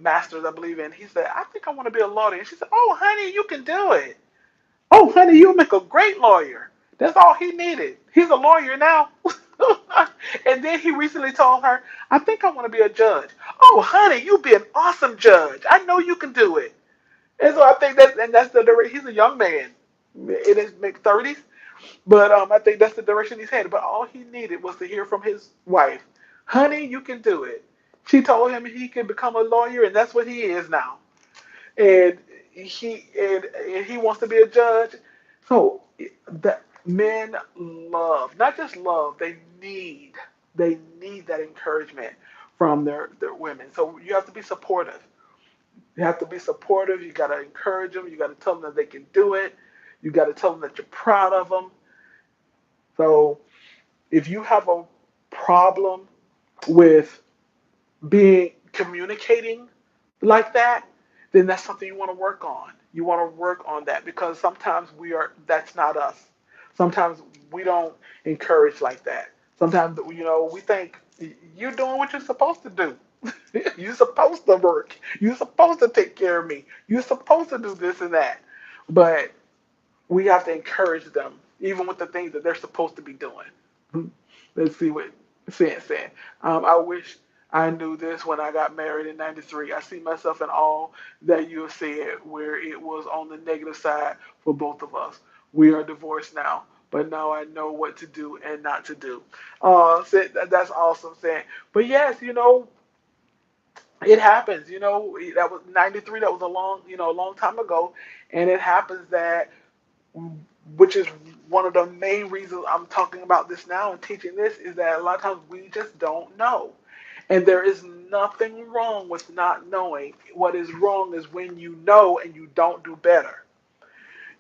master's, I believe, in. He said, I think I want to be a lawyer. And she said, oh, honey, you can do it. Oh, honey, you'll make a great lawyer. That's all he needed. He's a lawyer now. And then he recently told her, I think I want to be a judge. Oh, honey, you'll be an awesome judge. I know you can do it. And so I think that's the direction. He's a young man in his mid 30s, but I think that's the direction he's headed. But all he needed was to hear from his wife, "Honey, you can do it." She told him he can become a lawyer, and that's what he is now. And he wants to be a judge. So the men love, not just love, they need that encouragement from their women. So you have to be supportive. You have to be supportive. You got to encourage them. You got to tell them that they can do it. You got to tell them that you're proud of them. So if you have a problem with being communicating like that, then that's something you want to work on. You want to work on that because sometimes that's not us. Sometimes we don't encourage like that. Sometimes we think you're doing what you're supposed to do. You're supposed to work. You're supposed to take care of me. You're supposed to do this and that. But we have to encourage them, even with the things that they're supposed to be doing. Let's see what Sam said. I wish I knew this when I got married in '93. I see myself in all that you have said, where it was on the negative side for both of us. We are divorced now, but now I know what to do and not to do. That's awesome, Sam. But yes, it happens. That was '93. That was a long time ago, and it happens that, which is one of the main reasons I'm talking about this now and teaching this, is that a lot of times we just don't know. And there is nothing wrong with not knowing. What is wrong is when you know and you don't do better.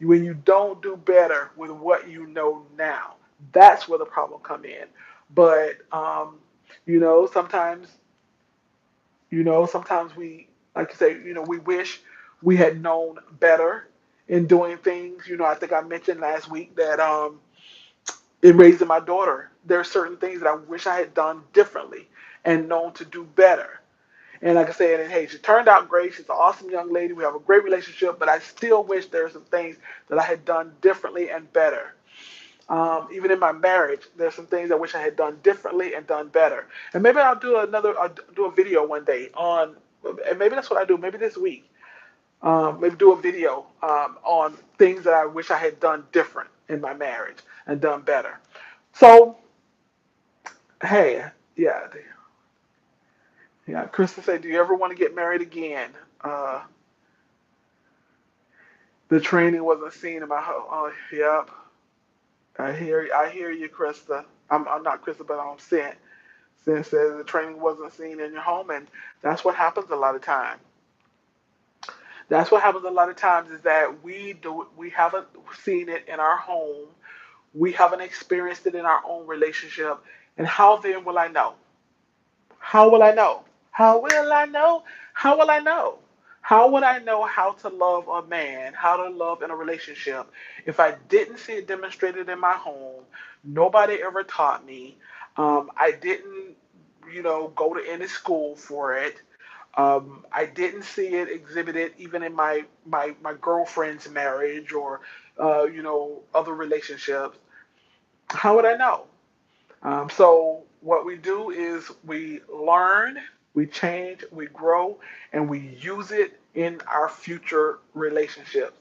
When you don't do better with what you know now, that's where the problem come in. But sometimes sometimes we, like you say, we wish we had known better in doing things. I think I mentioned last week that in raising my daughter, there are certain things that I wish I had done differently and known to do better. And like I said, and hey, she turned out great. She's an awesome young lady. We have a great relationship, but I still wish there were some things that I had done differently and better. Even in my marriage, there's some things I wish I had done differently and done better. And maybe I'll do a video one day on, and maybe that's what I do. Maybe this week, maybe do a video on things that I wish I had done different in my marriage and done better. So, hey, yeah, yeah. Krista said, "Do you ever want to get married again?" Uh, the training wasn't seen in my home. Oh, yep. I hear you, Krista. I'm not Krista, but I'm Sent. Sent says the training wasn't seen in your home, and that's what happens a lot of times. That's what happens a lot of times is that we haven't seen it in our home. We haven't experienced it in our own relationship. And how then will I know? How will I know? How will I know? How will I know? How would I know how to love a man, how to love in a relationship, if I didn't see it demonstrated in my home? Nobody ever taught me. I didn't, go to any school for it. I didn't see it exhibited even in my girlfriend's marriage or, other relationships. How would I know? So what we do is we learn, we change, we grow, and we use it in our future relationships.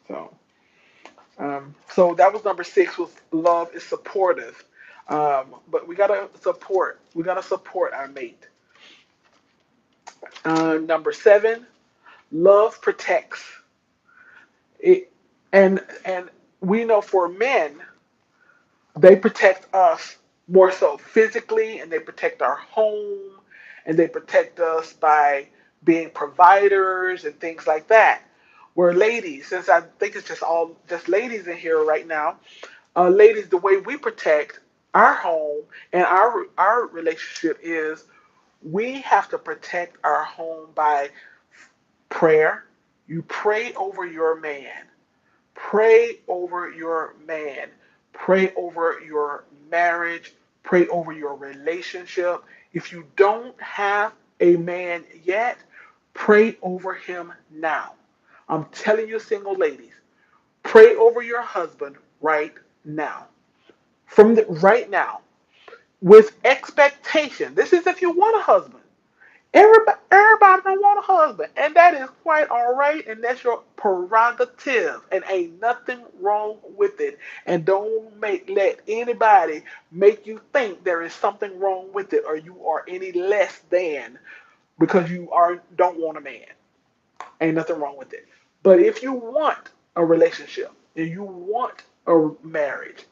So, so that was number six. Was love is supportive, but we gotta support. We gotta support our mate. Number seven, love protects. It, and we know for men they protect us more so physically, and they protect our home, and they protect us by being providers and things like that. Where ladies, since I think it's just ladies in here right now, ladies, the way we protect our home and our relationship is we have to protect our home by prayer. You pray over your man. Pray over your man. Pray over your marriage. Pray over your relationship. If you don't have a man yet, pray over him now. I'm telling you, single ladies, pray over your husband right now. Right now, with expectation. This is if you want a husband. Everybody don't want a husband, and that is quite all right, and that's your prerogative, and ain't nothing wrong with it. And don't let anybody make you think there is something wrong with it, or you are any less than because you are don't want a man. Ain't nothing wrong with it. But if you want a relationship and you want a marriage,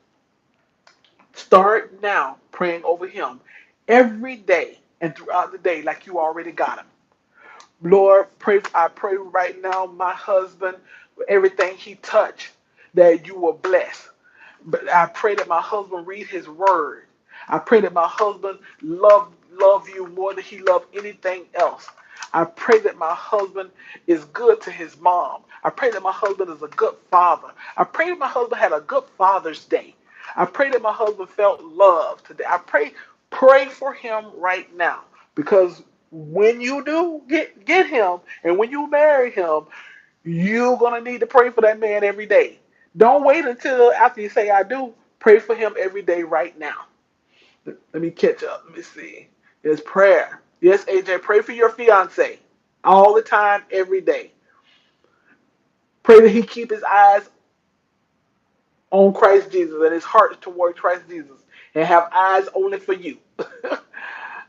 start now praying over him every day and throughout the day like you already got him. Lord, I pray right now, my husband, everything he touched, that you will bless. But I pray that my husband read his word. I pray that my husband love you more than he loved anything else. I pray that my husband is good to his mom. I pray that my husband is a good father. I pray that my husband had a good Father's Day. I pray that my husband felt love today. Pray for him right now because when you do get him and when you marry him, you're gonna need to pray for that man every day. Don't wait until after you say I do. Pray for him every day right now. Let me catch up. Let me see. It's prayer. Yes, AJ, pray for your fiance all the time, every day. Pray that he keep his eyes on Christ Jesus and his heart toward Christ Jesus and have eyes only for you.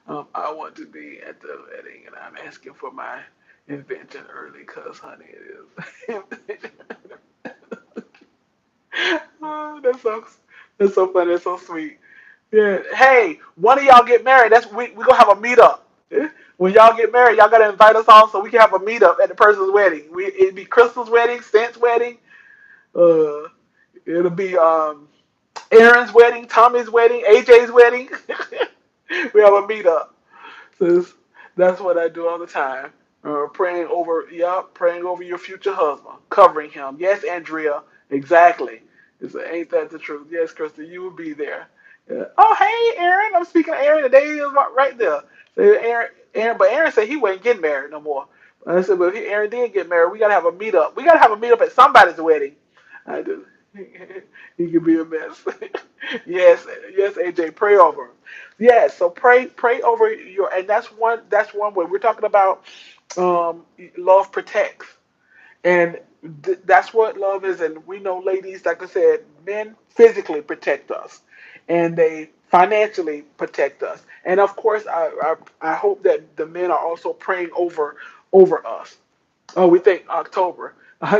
I want to be at the wedding and I'm asking for my invention early because, honey, it is. Oh, that's so funny. That's so sweet. Yeah. Hey, one of y'all get married. We gonna have a meetup. When y'all get married, y'all gotta invite us all so we can have a meetup at the person's wedding. It'd be Crystal's wedding, Stent's wedding. Uh, it'll be Aaron's wedding, Tommy's wedding, AJ's wedding. We have a meetup. So that's what I do all the time. Praying over your future husband, covering him. Yes, Andrea, exactly. Ain't that the truth? Yes, Krista, you will be there. Yeah. Oh, hey, Aaron. I'm speaking of Aaron. Today is right there. So Aaron, But Aaron said he wasn't getting married no more. I said, but if Aaron did get married, we gotta have a meetup. We gotta have a meetup at somebody's wedding. I do. He could be a mess. Yes, yes, AJ, pray over him. Yes, so pray over your, and that's one way we're talking about. Love protects. And that's what love is. And we know, ladies, like I said, men physically protect us, and they financially protect us. And of course, I hope that the men are also praying over us. Oh, we think October.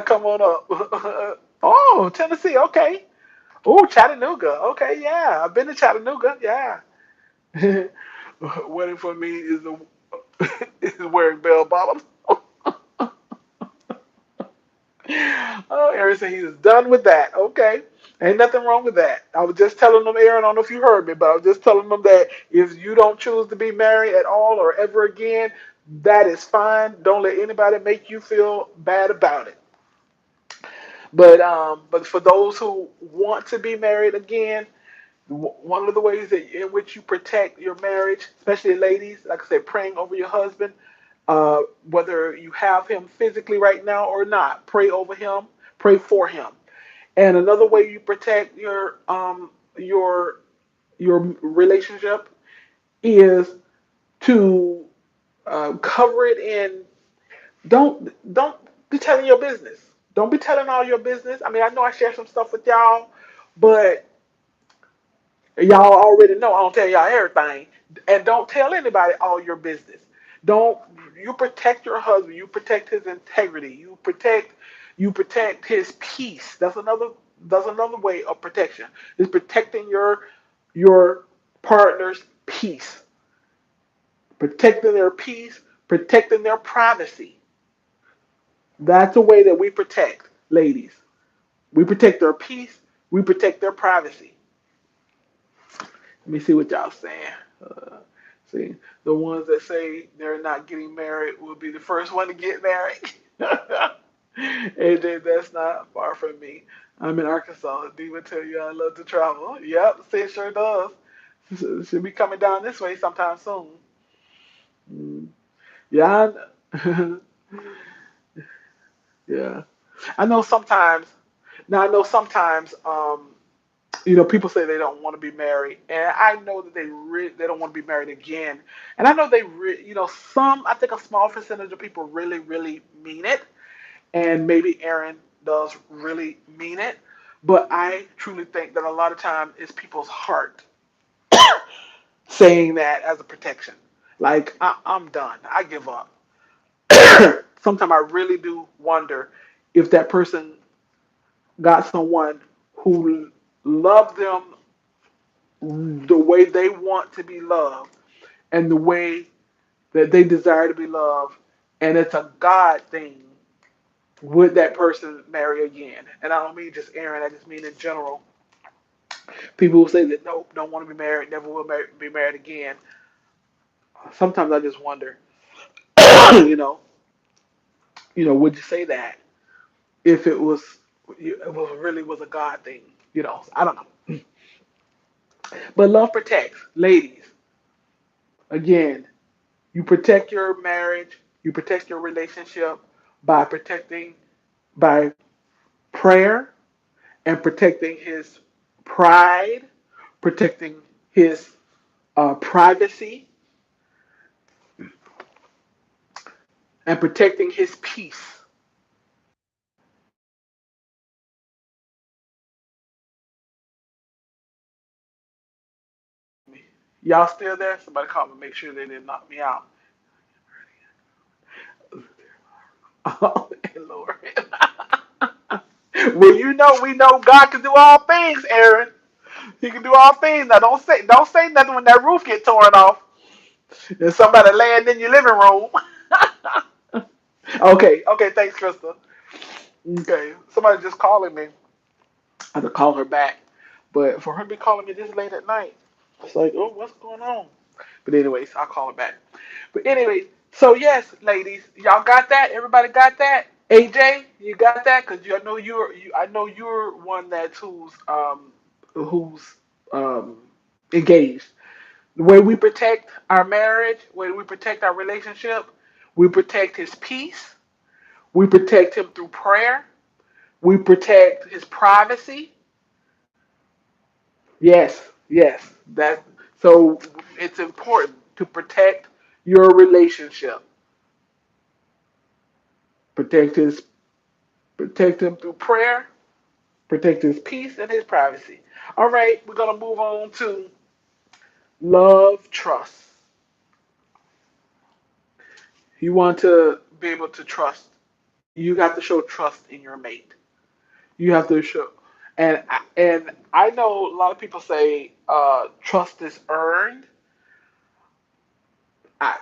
Come on up. Oh, Tennessee. Okay. Oh, Chattanooga. Okay, yeah. I've been to Chattanooga. Yeah. Waiting for me is the is wearing bell bottoms. Oh, Aaron said he's done with that. Okay. Ain't nothing wrong with that. I was just telling them, Aaron, I don't know if you heard me, but I was just telling them that if you don't choose to be married at all or ever again, that is fine. Don't let anybody make you feel bad about it. But for those who want to be married again, one of the ways that in which you protect your marriage, especially ladies, like I said, praying over your husband, whether you have him physically right now or not, pray over him, pray for him. And another way you protect your your relationship is to cover it in. Don't be telling your business. Don't be telling all your business. I mean, I know I share some stuff with y'all, but y'all already know I don't tell y'all everything. And don't tell anybody all your business. Don't You protect your husband, you protect his integrity, you protect his peace. That's another way of protection. Is protecting your partner's peace. Protecting their peace, protecting their privacy. That's a way that we protect, ladies. We protect their peace, we protect their privacy. Let me see what y'all saying. Uh, See, the ones that say they're not getting married will be the first one to get married. AJ, that's not far from me. I'm in Arkansas. D would tell you I love to travel. Yep, see, it sure does. Should be coming down this way sometime soon. Mm. Yeah, yeah. I know sometimes. Now I know sometimes. People say they don't want to be married, and I know that they don't want to be married again. And I know some. I think a small percentage of people really, really mean it, and maybe Aaron does really mean it. But I truly think that a lot of time it's people's heart saying that as a protection. Like I'm done. I give up. Sometimes I really do wonder if that person got someone who loved them the way they want to be loved and the way that they desire to be loved, and it's a God thing, would that person marry again? And I don't mean just Aaron, I just mean in general. People who say that nope, don't want to be married, never will be married again. Sometimes I just wonder, you know, would you say that if it really was a God thing? I don't know. But love protects, ladies. Again, you protect your marriage, you protect your relationship by prayer and protecting his pride, protecting his privacy, and protecting his peace. Y'all still there? Somebody call me, make sure they didn't knock me out. Oh, Lord. Well, we know God can do all things, Aaron. He can do all things. Now, don't say nothing when that roof get torn off and somebody laying in your living room. Okay, thanks, Krista. Okay, somebody just calling me. I had to call her back, but for her to be calling me this late at night, it's like, oh, what's going on? But anyways, I'll call her back. But anyways, so yes, ladies, y'all got that? Everybody got that? AJ, you got that? Cause I know you're one that's who's engaged. The way we protect our marriage, the way we protect our relationship, we protect his peace. We protect him through prayer. We protect his privacy. Yes, yes. That so it's important to protect your relationship. Protect his protect him through prayer, protect his peace and his privacy. All right, we're gonna move on to love, trust. You want to be able to trust. You got to show trust in your mate. You have to show, and I know a lot of people say trust is earned. I,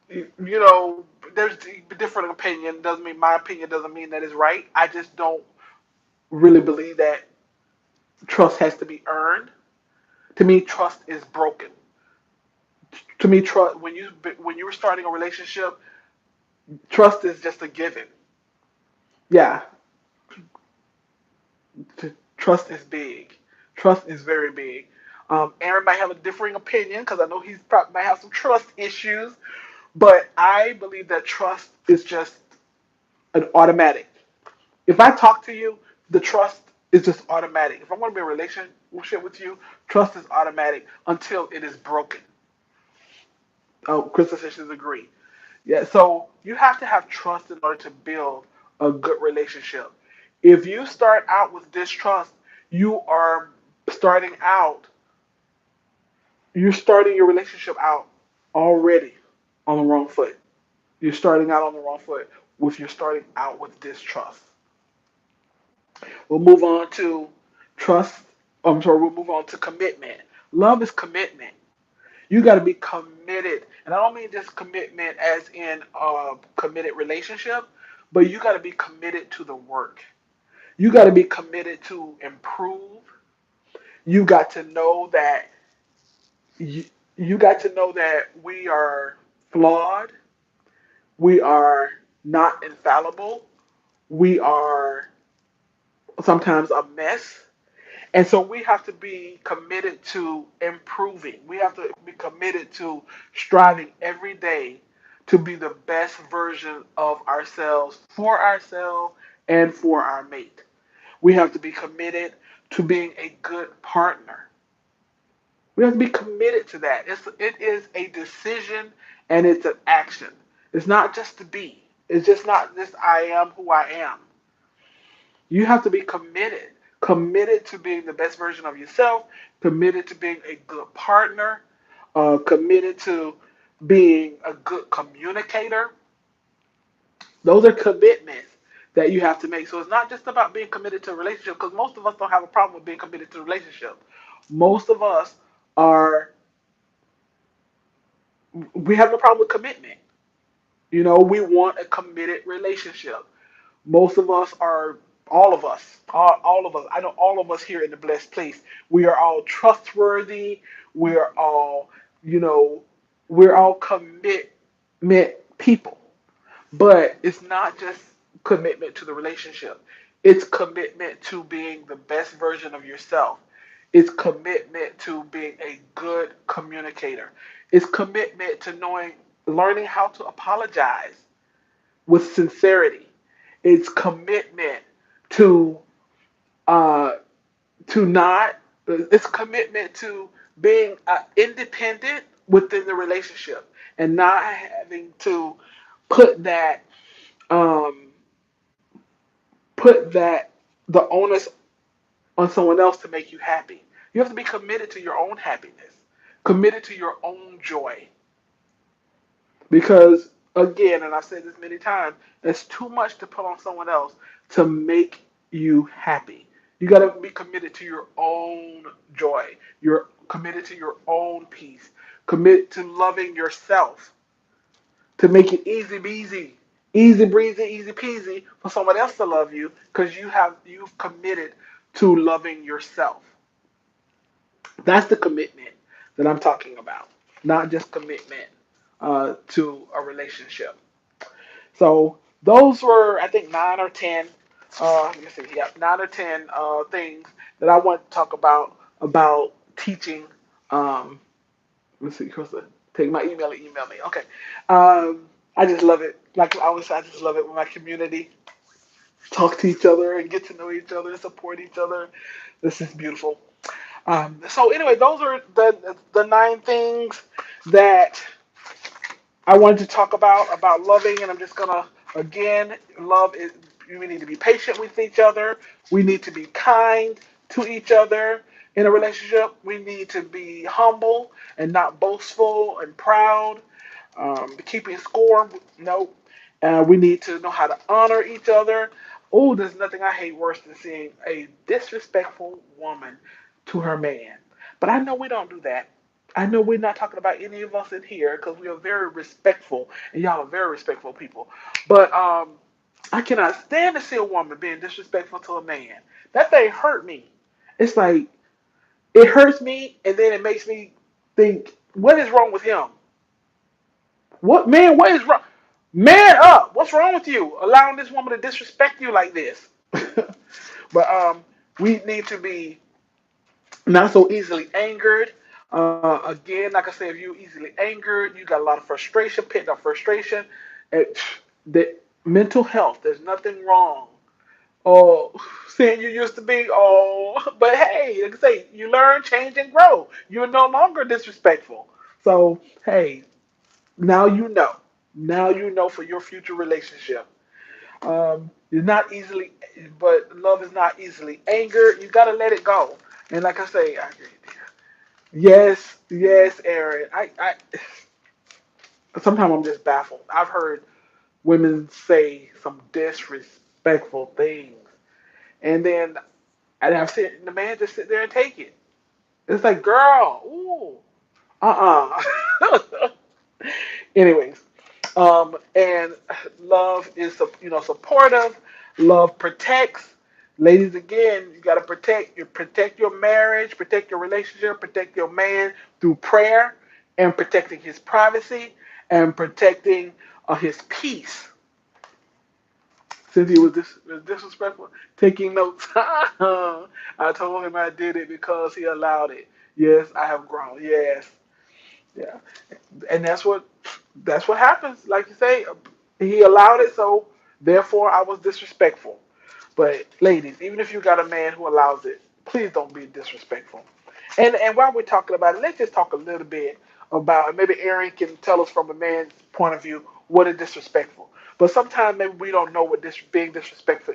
you know, there's different opinion. Doesn't mean my opinion doesn't mean that it's right. I just don't really believe that trust has to be earned. To me, trust is broken. To me, trust when you were starting a relationship, trust is just a given. Yeah, trust is big. Trust is very big. Aaron might have a differing opinion because I know he's probably might have some trust issues, but I believe that trust is just an automatic. If I talk to you, the trust is just automatic. If I want to be in a relationship with you, trust is automatic until it is broken. Oh, Krista says she's agree. Yeah, so you have to have trust in order to build a good relationship. If you start out with distrust, you are starting out, you're starting your relationship out already on the wrong foot. You're starting out on the wrong foot if you're starting out with distrust. We'll move on to trust. I'm sorry, we'll move on to commitment. Love is commitment. You got to be committed. And I don't mean just commitment as in a committed relationship, but you got to be committed to the work. You got to be committed to improve. You got to know that you got to know that we are flawed. We are not infallible. We are sometimes a mess. And so we have to be committed to improving. We have to be committed to striving every day to be the best version of ourselves and for our mate. We have to be committed to being a good partner. We have to be committed to that. It is a decision and it's an action. It's not just to be. It's just not this I am who I am. You have to be committed. Committed to being the best version of yourself, committed to being a good partner, committed to being a good communicator. Those are commitments that you have to make. So it's not just about being committed to a relationship, because most of us don't have a problem with being committed to a relationship. Most of us are, we have no problem with commitment. You know, we want a committed relationship. Most of us are, all of us, all of us, I know all of us here in the blessed place, we are all trustworthy. We're all, you know, we're all commitment people. But it's not just commitment to the relationship, it's commitment to being the best version of yourself. It's commitment to being a good communicator. It's commitment to learning how to apologize with sincerity. It's commitment to uh, not. It's commitment to being independent within the relationship and not having to put that um, put that the onus on someone else to make you happy. You have to be committed to your own happiness, committed to your own joy. Because again, and I've said this many times, it's too much to put on someone else to make you happy. You got to be committed to your own joy. You're committed to your own peace. Commit to loving yourself. To make it easy breezy, easy peasy for someone else to love you because you've committed to loving yourself. That's the commitment that I'm talking about, not just commitment to a relationship. So those were, I think, 9 or 10. Let me see. Yeah, 9 or 10 things that I want to talk about teaching um, let's see, take my email and email me. Okay. I just love it. Like I always say, I just love it when my community talk to each other and get to know each other and support each other. This is beautiful. So anyway, those are the 9 things that I wanted to talk about loving, and I'm just gonna again, love is we need to be patient with each other. We need to be kind to each other in a relationship. We need to be humble and not boastful and proud. Keeping score, no. We need to know how to honor each other. Oh, there's nothing I hate worse than seeing a disrespectful woman to her man. But I know we don't do that. I know we're not talking about any of us in here because we are very respectful, and y'all are very respectful people. But I cannot stand to see a woman being disrespectful to a man. That thing hurt me. It's like it hurts me, and then it makes me think, what is wrong with him? What man? What is wrong? Man up! What's wrong with you? Allowing this woman to disrespect you like this? But we need to be not so easily angered. Again, like I said, if you're easily angered, you got a lot of frustration, pent up frustration. It, the mental health, there's nothing wrong. Oh, saying you used to be, but hey, like I say, you learn, change, and grow. You're no longer disrespectful. So, hey, now you know. Now you know for your future relationship. It's not easily, but love is not easily angered. You gotta let it go. And like I say, yes, yes, Aaron. I sometimes I'm just baffled. I've heard women say some disrespectful things, and then and I've seen the man just sit there and take it. It's like, girl, ooh, uh-uh. Anyways, and love is supportive. Love protects. Ladies, again, you gotta protect your marriage, protect your relationship, protect your man through prayer and protecting his privacy and protecting his peace. Cynthia was disrespectful, taking notes. I told him I did it because he allowed it. Yes, I have grown. Yes, yeah, and that's what happens. Like you say, he allowed it, so therefore I was disrespectful. But ladies, even if you got a man who allows it, please don't be disrespectful. And while we're talking about it, let's just talk a little bit about maybe Aaron can tell us from a man's point of view what is disrespectful. But sometimes maybe we don't know what this being disrespectful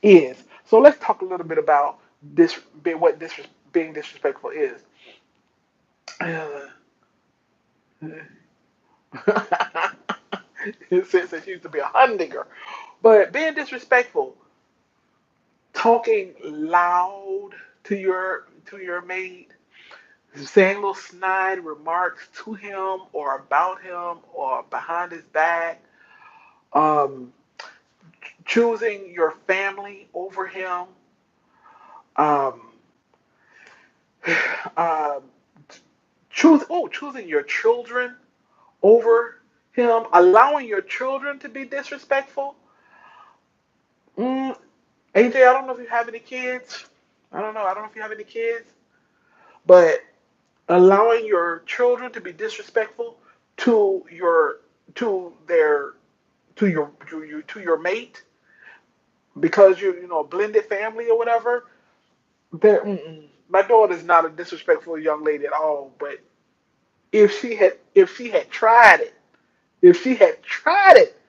is. So let's talk a little bit about this what this being disrespectful is. Since it used to be a Hundinger. But being disrespectful, talking loud to your mate, saying little snide remarks to him or about him or behind his back, um, choosing your family over him, um, um, choosing your children over him, allowing your children to be disrespectful. Mm, AJ, I don't know if you have any kids. I don't know. I don't know if you have any kids, but allowing your children to be disrespectful to your to their to your mate because you're a blended family or whatever. My daughter is not a disrespectful young lady at all. But if she had tried it, if she had tried it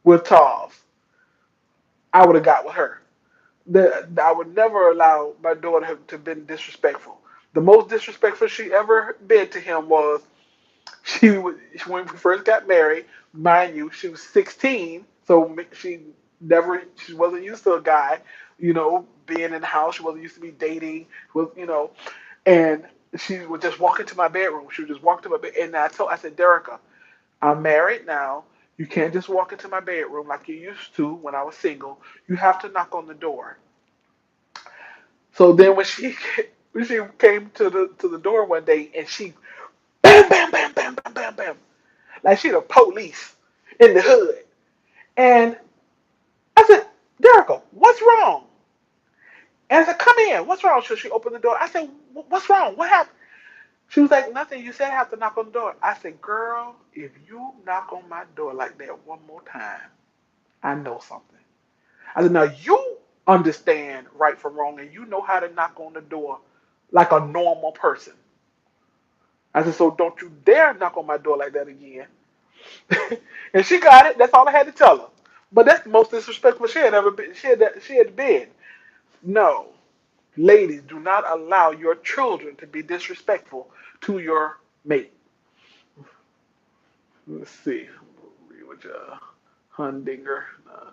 with Tov, I would have got with her. I would never allow my daughter to be disrespectful. The most disrespectful she ever been to him was she was when we first got married. Mind you, she was 16, so she wasn't used to a guy, being in the house. She wasn't used to be dating. And she would just walk into my bedroom. She would just walk to my bed, and I said, Derica, I'm married now. You can't just walk into my bedroom like you used to when I was single. You have to knock on the door. So then when she came to the door one day and she bam bam bam bam bam bam bam like she the police in the hood. And I said, Derica, what's wrong? And I said, come in. What's wrong? So she opened the door. I said, what's wrong? What happened? She was like, nothing. You said I have to knock on the door. I said, girl, if you knock on my door like that one more time, I know something. I said, now you understand right from wrong and you know how to knock on the door like a normal person. I said, so don't you dare knock on my door like that again. And she got it. That's all I had to tell her. But that's the most disrespectful she had ever been. She had been. No, ladies, do not allow your children to be disrespectful to your mate. Let's see. Which Hundinger. Uh,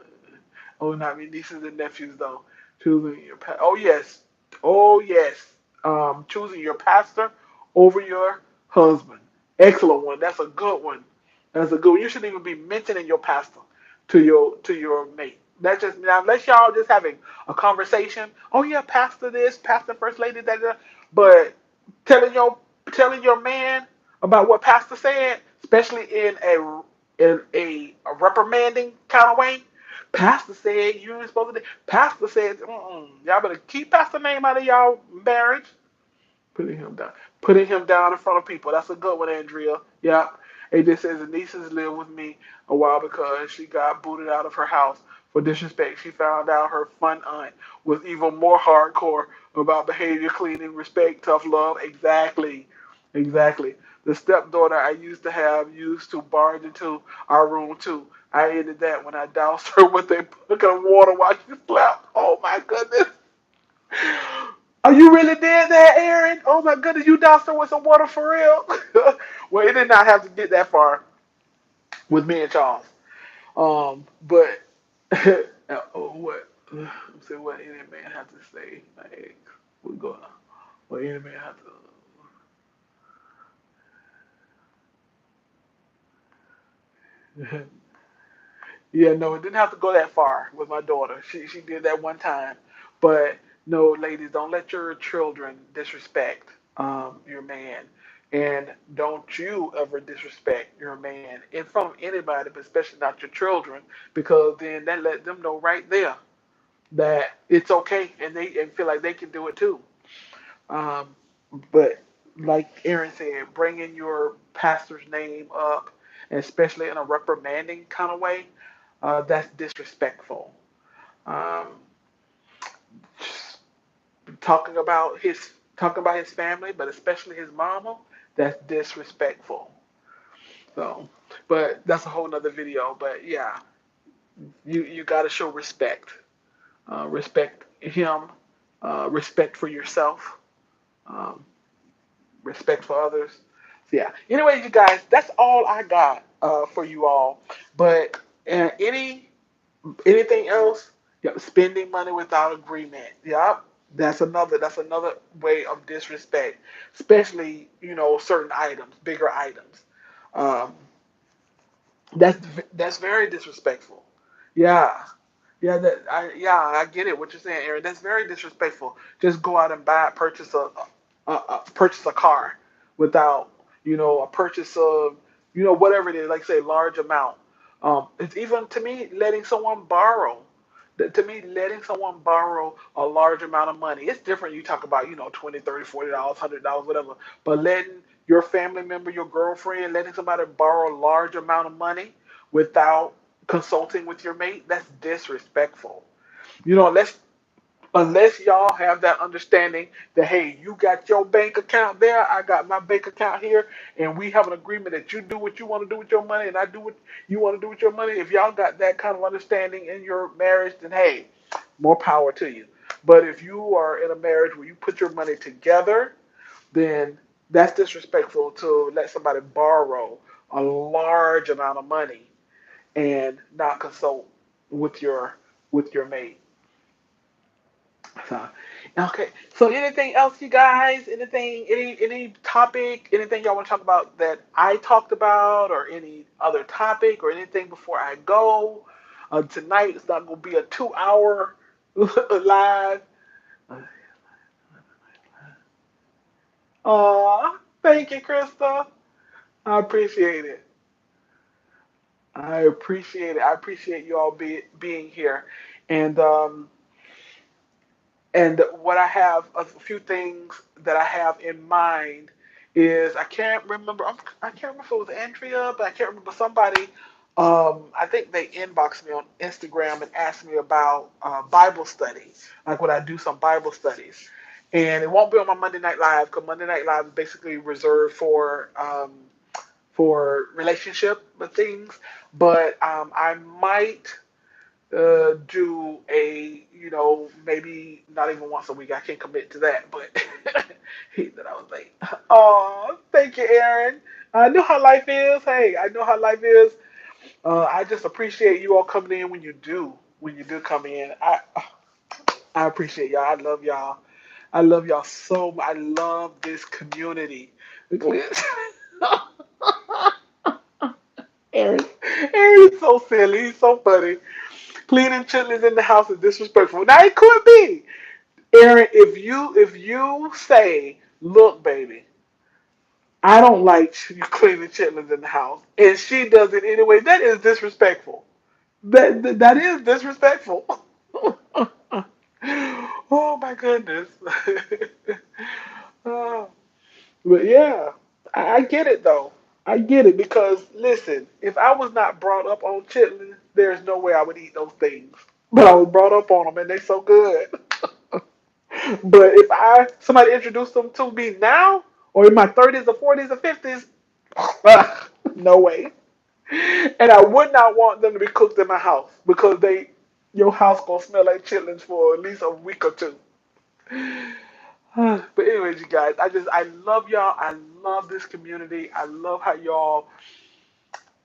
oh, not me nieces and nephews though. Choosing your oh yes, oh yes. Choosing your pastor over your husband. Excellent one. That's a good one. That's a good one. You shouldn't even be mentioning your pastor to your mate. That's just now unless y'all just having a conversation. Oh yeah, pastor this, pastor first lady that, but telling your telling your man about what pastor said, especially in a reprimanding kind of way. Pastor said you ain't supposed to. Pastor said, y'all better keep pastor name out of y'all marriage. Putting him down. Putting him down in front of people. That's a good one, Andrea. Yeah. It just says the nieces lived with me a while because she got booted out of her house for disrespect. She found out her fun aunt was even more hardcore about behavior, cleaning, respect, tough love. Exactly. Exactly. The stepdaughter I used to have used to barge into our room too. I ended that when I doused her with a bucket of water while she slept. Oh my goodness. Oh, you really did that, Aaron? Oh my goodness, you doused her with some water for real? Well, it did not have to get that far with me and Charles. But what? Let's see what any man have to say. Like, we go. What any man have to. Yeah, no, it didn't have to go that far with my daughter. She did that one time, but no, ladies, don't let your children disrespect your man, and don't you ever disrespect your man in front of anybody, but especially not your children, because then that let them know right there that it's okay, and they and feel like they can do it too. Um, but like Aaron said, bringing your pastor's name up, especially in a reprimanding kind of way, that's disrespectful. Um, talking about his family, but especially his mama, that's disrespectful. So, but that's a whole nother video. But yeah, you got to show respect. Respect him. Respect for yourself. Um, respect for others. So yeah. Anyway, you guys, that's all I got for you all. But anything else? Yep, spending money without agreement. Yep, that's another way of disrespect, especially certain items, bigger items. Um, that's that's very disrespectful. Yeah, yeah, I get it. What you're saying, Aaron. That's very disrespectful. Just go out and purchase a car without a purchase of whatever it is, like say large amount. It's even to me letting someone borrow. To me, letting someone borrow a large amount of money, it's different. You talk about 20, 30, $40, $100, whatever. But letting your family member, your girlfriend, letting somebody borrow a large amount of money without consulting with your mate, that's disrespectful. Let's unless y'all have that understanding that hey, you got your bank account there, I got my bank account here, and we have an agreement that you do what you want to do with your money, and I do what you want to do with your money. If y'all got that kind of understanding in your marriage, then hey, more power to you. But if you are in a marriage where you put your money together, then that's disrespectful to let somebody borrow a large amount of money and not consult with your mate. So, okay. So, anything else, you guys? Any topic? Anything y'all want to talk about that I talked about, or any other topic, or anything before I go? Tonight it's not going to be a 2 hour live. Aw, thank you, Krista. I appreciate it. I appreciate it. I appreciate you all being here, and what I have a few things that I have in mind is I can't remember. I can't remember if it was Andrea, but I can't remember somebody. I think they inboxed me on Instagram and asked me about Bible study, like would I do some Bible studies, and it won't be on my Monday Night Live because Monday Night Live is basically reserved for relationship things, but I might do a, maybe not even once a week. I can't commit to that, but hate that I was late. Oh, thank you, Aaron. I know how life is. Hey, I know how life is. I just appreciate you all coming in when you do. When you do come in, I appreciate y'all. I love y'all. I love y'all so much. I love this community. Aaron, Aaron is so silly. He's so funny. Cleaning chitlins in the house is disrespectful. Now it could be, Aaron. If you say, look, baby, I don't like you cleaning chitlins in the house, and she does it anyway, that is disrespectful. That is disrespectful. Oh my goodness. Oh, but yeah, I get it though. I get it because listen, if I was not brought up on chitlins, there's no way I would eat those things. But I was brought up on them, and they're so good. But if somebody introduced them to me now, or in my 30s or 40s or 50s, no way. And I would not want them to be cooked in my house because your house gonna smell like chitlins for at least a week or two. But anyways, you guys, I love y'all. I love this community. I love how y'all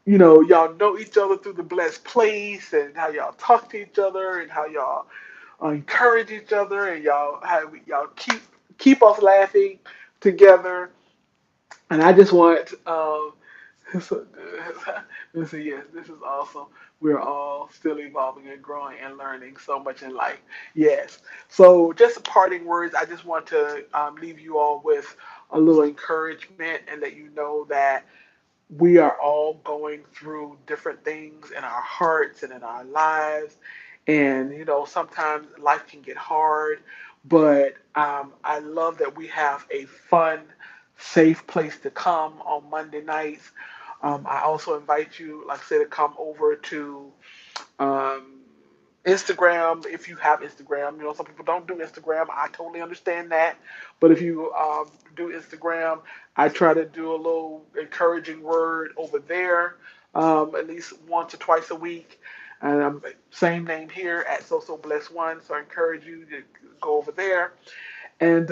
know each other through the blessed place, and how y'all talk to each other, and how y'all encourage each other, and y'all keep us laughing together. And I just want so listen, yes, this is awesome. We're all still evolving and growing and learning so much in life. Yes. So just parting words. I just want to leave you all with a little encouragement and let you know that we are all going through different things in our hearts and in our lives. And, sometimes life can get hard, but I love that we have a fun, safe place to come on Monday nights. I also invite you, like I said, to come over to um, Instagram if you have Instagram. Some people don't do Instagram. I totally understand that. But if you do Instagram, I try to do a little encouraging word over there at least once or twice a week. And same name here at So Blessed One. So I encourage you to go over there. And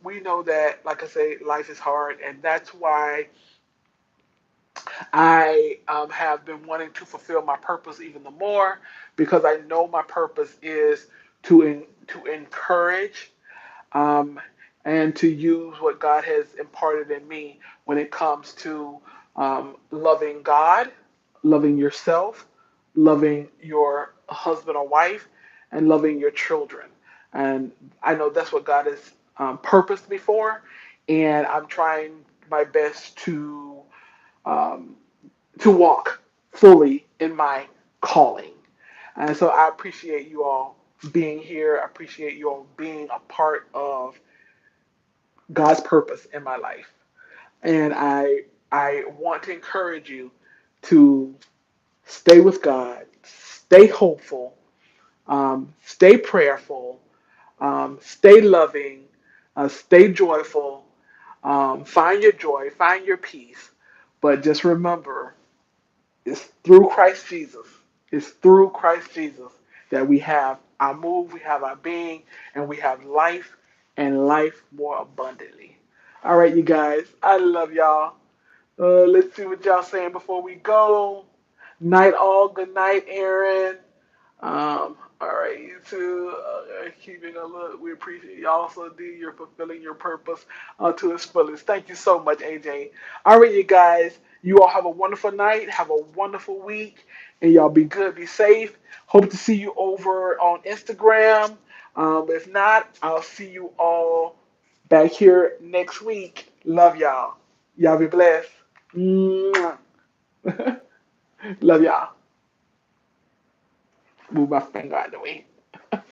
we know that, like I say, life is hard, and that's why I have been wanting to fulfill my purpose even the more because I know my purpose is to encourage um, and to use what God has imparted in me when it comes to loving God, loving yourself, loving your husband or wife, and loving your children. And I know that's what God has purposed me for, and I'm trying my best um, to walk fully in my calling. And so I appreciate you all being here. I appreciate you all being a part of God's purpose in my life. And I want to encourage you to stay with God, stay hopeful, stay prayerful, stay loving, stay joyful, find your joy, find your peace. But just remember, it's through Christ Jesus. It's through Christ Jesus that we have our move, we have our being, and we have life and life more abundantly. All right, you guys. I love y'all. Let's see what y'all saying before we go. Night all. Good night, Aaron. All right, you two, keeping a look. We appreciate you also, D. You're fulfilling your purpose to its fullest. Thank you so much, AJ. All right, you guys. You all have a wonderful night. Have a wonderful week. And y'all be good, be safe. Hope to see you over on Instagram. If not, I'll see you all back here next week. Love y'all. Y'all be blessed. Mwah. Love y'all. Move my finger out of the way.